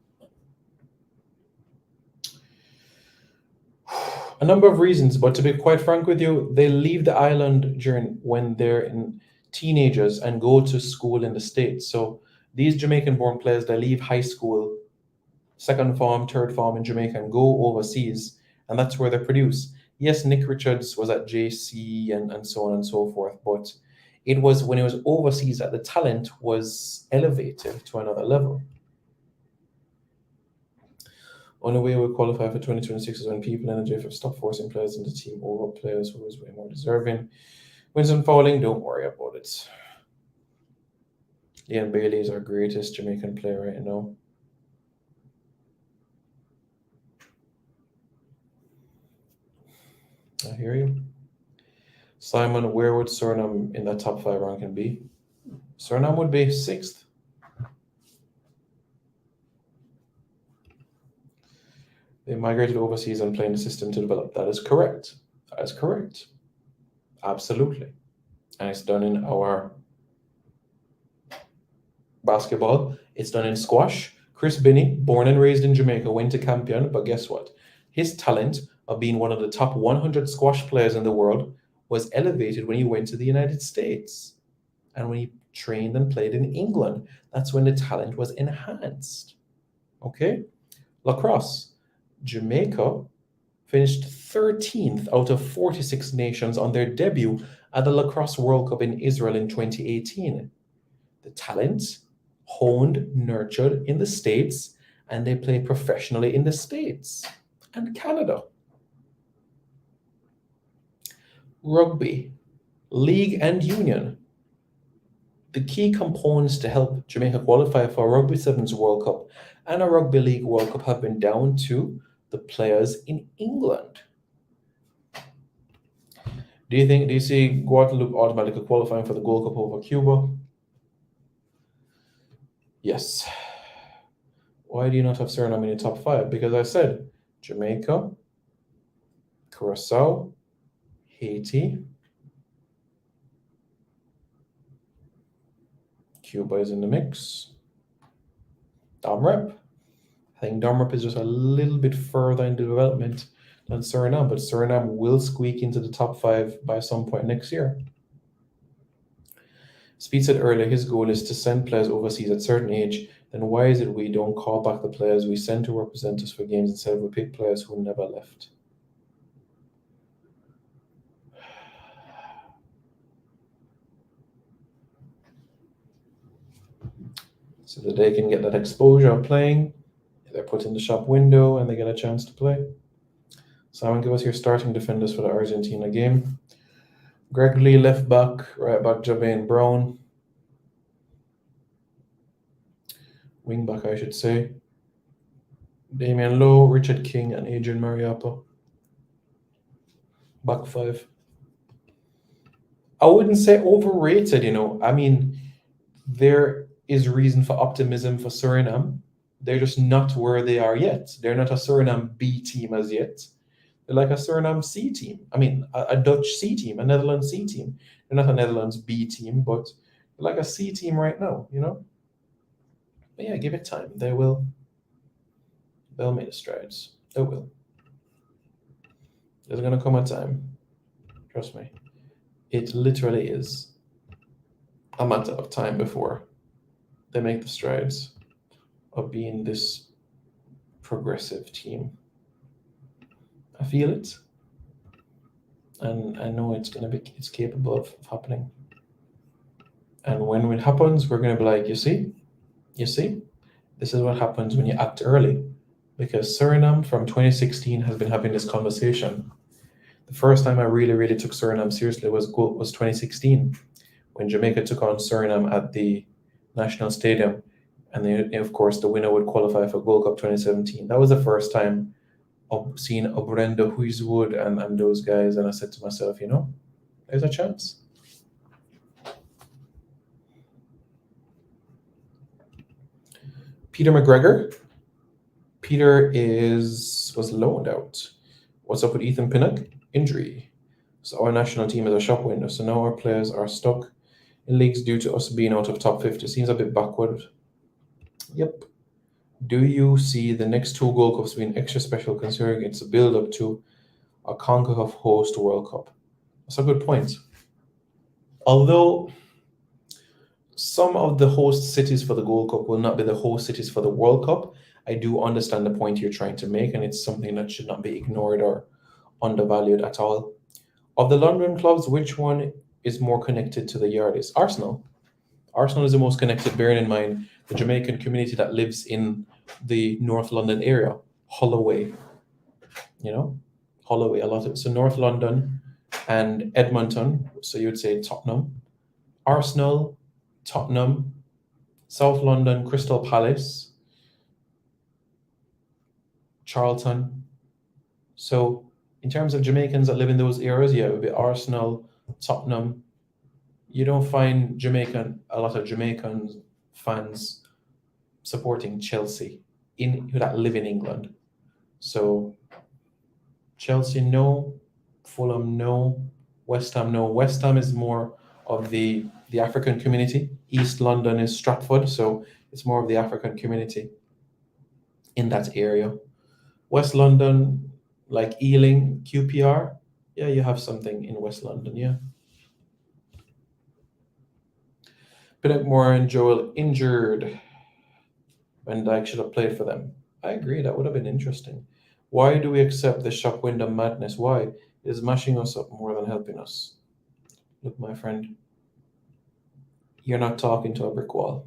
Speaker 7: A number of reasons, but to be quite frank with you, they leave the island during when they're in teenagers and go to school in the States. So these Jamaican-born players, they leave high school, second form, third form in Jamaica and go overseas, and that's where they produce. Yes, Nick Richards was at JC and so on and so forth, but it was when he was overseas that the talent was elevated to another level. Only way we'll qualify for 2026 is when people in the JFF stop forcing players in the team over players who is way more deserving. Wins and fouling, don't worry about it. Ian Bailey is our greatest Jamaican player right now. I hear you. Simon, where would Suriname in that top 5 ranking be? Suriname would be 6th. They migrated overseas and playing the system to develop. That is correct. That is correct. Absolutely. And it's done in our basketball. It's done in squash. Chris Binney, born and raised in Jamaica, went to Campion, but guess what? His talent of being one of the top 100 squash players in the world was elevated when he went to the United States and when he trained and played in England. That's when the talent was enhanced. Okay? Lacrosse. Jamaica finished 13th out of 46 nations on their debut at the Lacrosse World Cup in Israel in 2018. The talent honed, nurtured in the States, and they play professionally in the States and Canada. Rugby, league and union. The key components to help Jamaica qualify for a Rugby Sevens World Cup and a Rugby League World Cup have been down to the players in England. Do you see Guadeloupe automatically qualifying for the Gold Cup over Cuba? Yes. Why do you not have Suriname in the top 5? Because I said Jamaica, Curacao, Haiti, Cuba is in the mix. Domrep. I think Domrep is just a little bit further in development than Suriname, but Suriname will squeak into the top 5 by some point next year. Speed said earlier his goal is to send players overseas at a certain age. Then why is it we don't call back the players we send to represent us for games instead of we pick players who never left? So that they can get that exposure of playing. They're put in the shop window and they get a chance to play. Simon, give us your starting defenders for the Argentina game. Greg Lee, left back, right back, Javain Brown. Wing back, I should say. Damian Lowe, Richard King, and Adrian Mariappa. Back 5. I wouldn't say overrated, I mean, there is reason for optimism for Suriname. They're just not where they are yet. They're not a Suriname B team as yet. They're like a Suriname C team. I mean, a Dutch C team, a Netherlands C team. They're not a Netherlands B team, but they're like a C team right now, But yeah, give it time. They'll make the strides. They will. There's going to come a time. Trust me. It literally is a matter of time before they make the strides of being this progressive team. I feel it, and I know it's capable of happening. And when it happens, we're going to be like, you see, this is what happens when you act early. Because Suriname from 2016 has been having this conversation. The first time I really took Suriname seriously was 2016, when Jamaica took on Suriname at the National Stadium. And then, of course, the winner would qualify for Gold Cup 2017. That was the first time of seeing Obrendo Huizwood and those guys. And I said to myself, there's a chance. Peter McGregor. Peter was loaned out. What's up with Ethan Pinnock? Injury. So our national team is a shop window. So now our players are stuck in leagues due to us being out of top 50. Seems a bit backward. Yep. Do you see the next two Gold Cups being extra special considering it's a build-up to a CONCACAF host World Cup? That's a good point. Although some of the host cities for the Gold Cup will not be the host cities for the World Cup, I do understand the point you're trying to make, and it's something that should not be ignored or undervalued at all. Of the London clubs, which one is more connected to the Yardies? Arsenal. Arsenal is the most connected, bearing in mind the Jamaican community that lives in the North London area, Holloway. Holloway, a lot of so North London and Edmonton, so you'd say Tottenham. Arsenal, Tottenham, South London, Crystal Palace, Charlton. So in terms of Jamaicans that live in those areas, yeah, it would be Arsenal, Tottenham. You don't find a lot of Jamaican fans supporting Chelsea that live in England. So Chelsea, no. Fulham, no. West Ham, no. West Ham is more of the African community. East London is Stratford, so it's more of the African community in that area. West London, like Ealing, QPR, yeah, you have something in West London, yeah. Pinnockmore and Joel injured. Van Dijk should have played for them. I agree, that would have been interesting. Why do we accept the shop window madness? Why? It is mashing us up more than helping us. Look, my friend, you're not talking to a brick wall.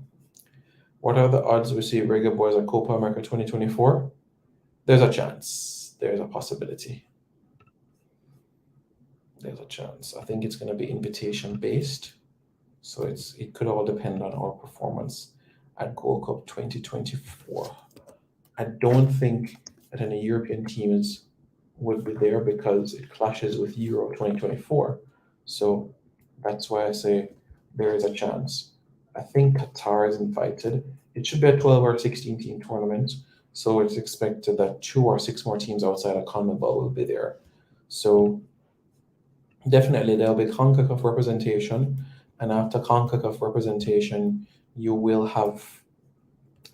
Speaker 7: What are the odds we see Reggae Boyz at Copa America 2024? There's a chance. There's a possibility. There's a chance. I think it's going to be invitation based. So it could all depend on our performance at Gold Cup 2024. I don't think that any European teams would be there because it clashes with Euro 2024. So that's why I say there is a chance. I think Qatar is invited. It should be a 12 or 16 team tournament. So it's expected that 2 or 6 more teams outside of CONMEBOL will be there. So definitely there'll be CONCACAF representation. And after CONCACAF representation, you will have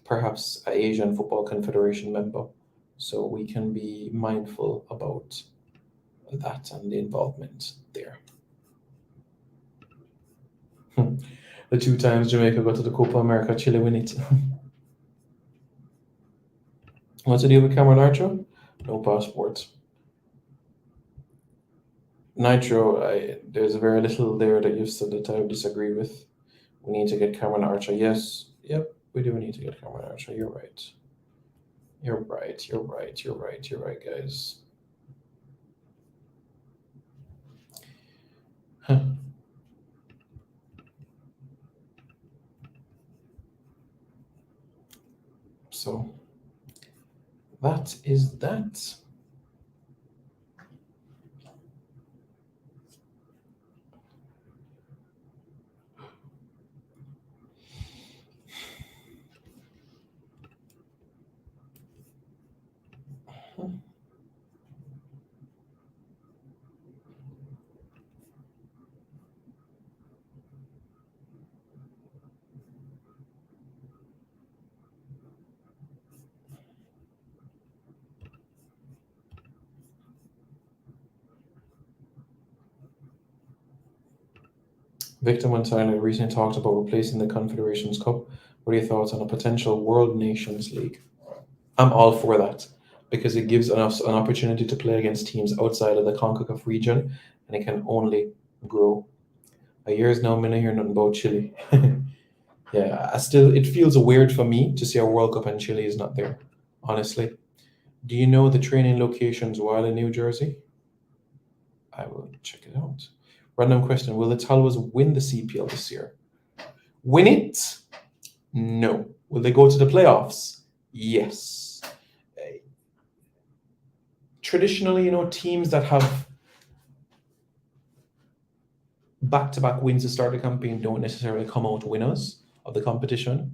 Speaker 7: perhaps an Asian Football Confederation member. So we can be mindful about that and the involvement there. The 2 times Jamaica got to the Copa America, Chile win it. What's the deal with Cameron Archer? No passport. Nitro, there's very little there that you've said that I disagree with. We need to get Cameron Archer. Yes, yep, we do need to get Cameron Archer. You're right. You're right, guys. So that is that. Victor Montana recently talked about replacing the Confederations Cup. What are your thoughts on a potential World Nations League? I'm all for that because it gives us an opportunity to play against teams outside of the CONCACAF region, and it can only grow. A year is now, I'm going to hear nothing about Chile. Yeah, it feels weird for me to see a World Cup and Chile is not there, honestly. Do you know the training locations while in New Jersey? I will check it out. Random question. Will the Talwas win the CPL this year? Win it? No. Will they go to the playoffs? Yes. Traditionally, teams that have back-to-back wins to start the campaign don't necessarily come out winners of the competition.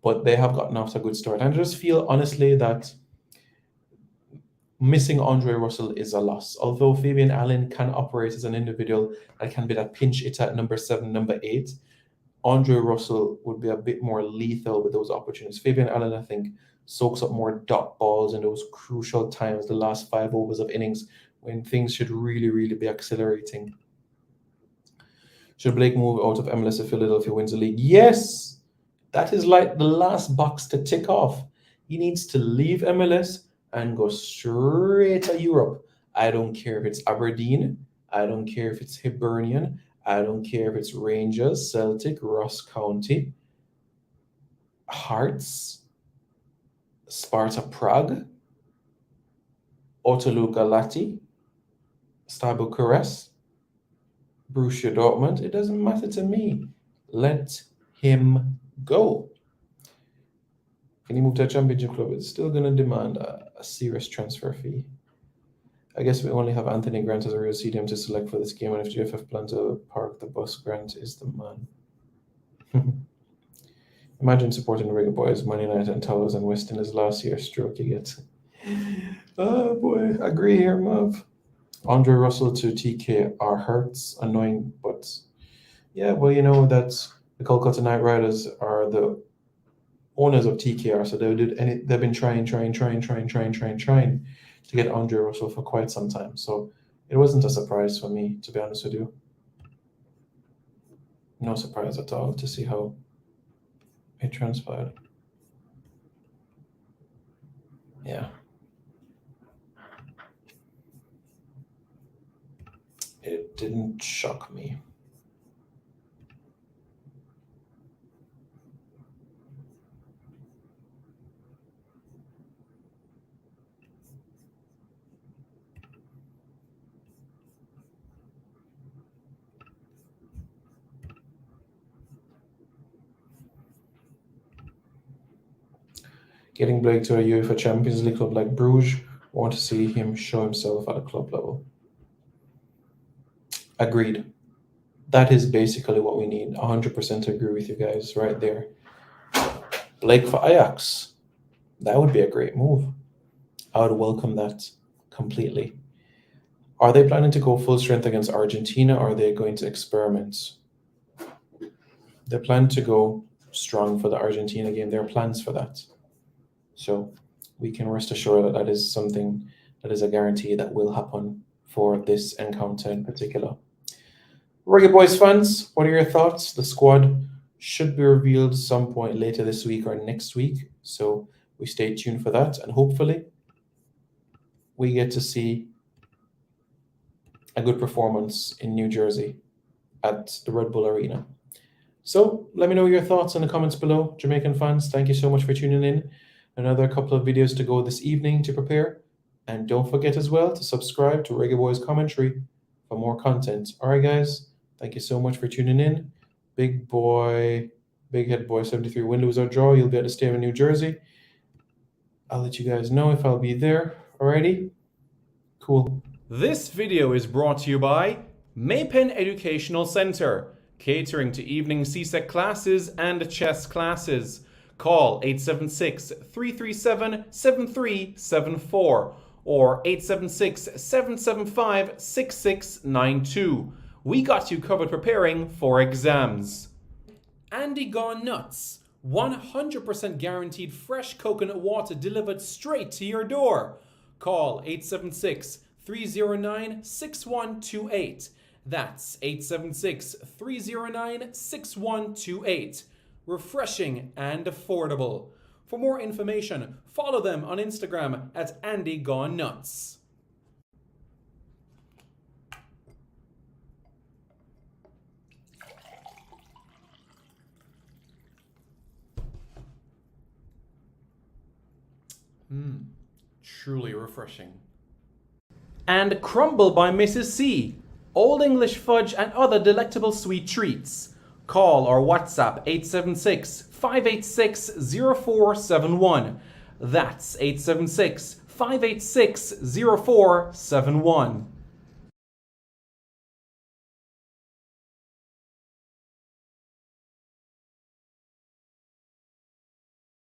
Speaker 7: but they have gotten off to a good start. And I just feel honestly that missing Andre Russell is a loss. Although Fabian Allen can operate as an individual that can be that pinch hit at number 7, number 8, Andre Russell would be a bit more lethal with those opportunities. Fabian Allen, I think, soaks up more dot balls in those crucial times, the last 5 overs of innings, when things should really, really be accelerating. Should Blake move out of MLS if Philadelphia wins the league? Yes! That is like the last box to tick off. He needs to leave MLS and go straight to Europe. I don't care if it's Aberdeen. I don't care if it's Hibernian. I don't care if it's Rangers, Celtic, Ross County, Hearts, Sparta Prague, Ottolu Galati, Steaua Bucharest, Borussia Dortmund. It doesn't matter to me. Let him go. Can he move to a championship club? It's still going to demand a serious transfer fee. I guess we only have Anthony Grant as a real CDM to select for this game, and if GFF plan to park the bus, Grant is the man. Imagine supporting the Reggae Boys, Man United and Towers and West Indies last year. Stroke you get. Oh boy, agree here, Mav. Andre Russell to TKR hurts, annoying, but yeah, well, you know that the Kolkata Knight Riders are the owners of TKR, so they've been trying to get Andre Russell for quite some time. So it wasn't a surprise for me, to be honest with you. No surprise at all to see how it transpired. Yeah. It didn't shock me. Getting Blake to a UEFA Champions League club like Bruges, want to see him show himself at a club level. Agreed. That is basically what we need. 100% agree with you guys right there. Blake for Ajax. That would be a great move. I would welcome that completely. Are they planning to go full strength against Argentina, or are they going to experiment? They plan to go strong for the Argentina game. There are plans for that. So we can rest assured that that is something that is a guarantee that will happen for this encounter in particular. Reggae Boyz fans, what are your thoughts? The squad should be revealed some point later this week or next week. So we stay tuned for that. And hopefully we get to see a good performance in New Jersey at the Red Bull Arena. So let me know your thoughts in the comments below. Jamaican fans, thank you so much for tuning in. Another couple of videos to go this evening to prepare. And don't forget as well to subscribe to Reggaeboyz Commentary for more content. All right, guys. Thank you so much for tuning in. Big Head Boy 73, win, lose, or draw. You'll be at the stadium in New Jersey. I'll let you guys know if I'll be there. Alrighty? Cool.
Speaker 8: This video is brought to you by Maypen Educational Center, catering to evening CSEC classes and chess classes. Call 876-337-7374 or 876-775-6692. We got you covered preparing for exams. Andy Gone Nuts, 100% guaranteed fresh coconut water delivered straight to your door. Call 876-309-6128. That's 876-309-6128. Refreshing and affordable. For more information, follow them on Instagram at Andy Gone Nuts. Truly refreshing. And Crumble by Mrs. C. Old English fudge and other delectable sweet treats. Call or WhatsApp 876-586-0471. That's 876-586-0471.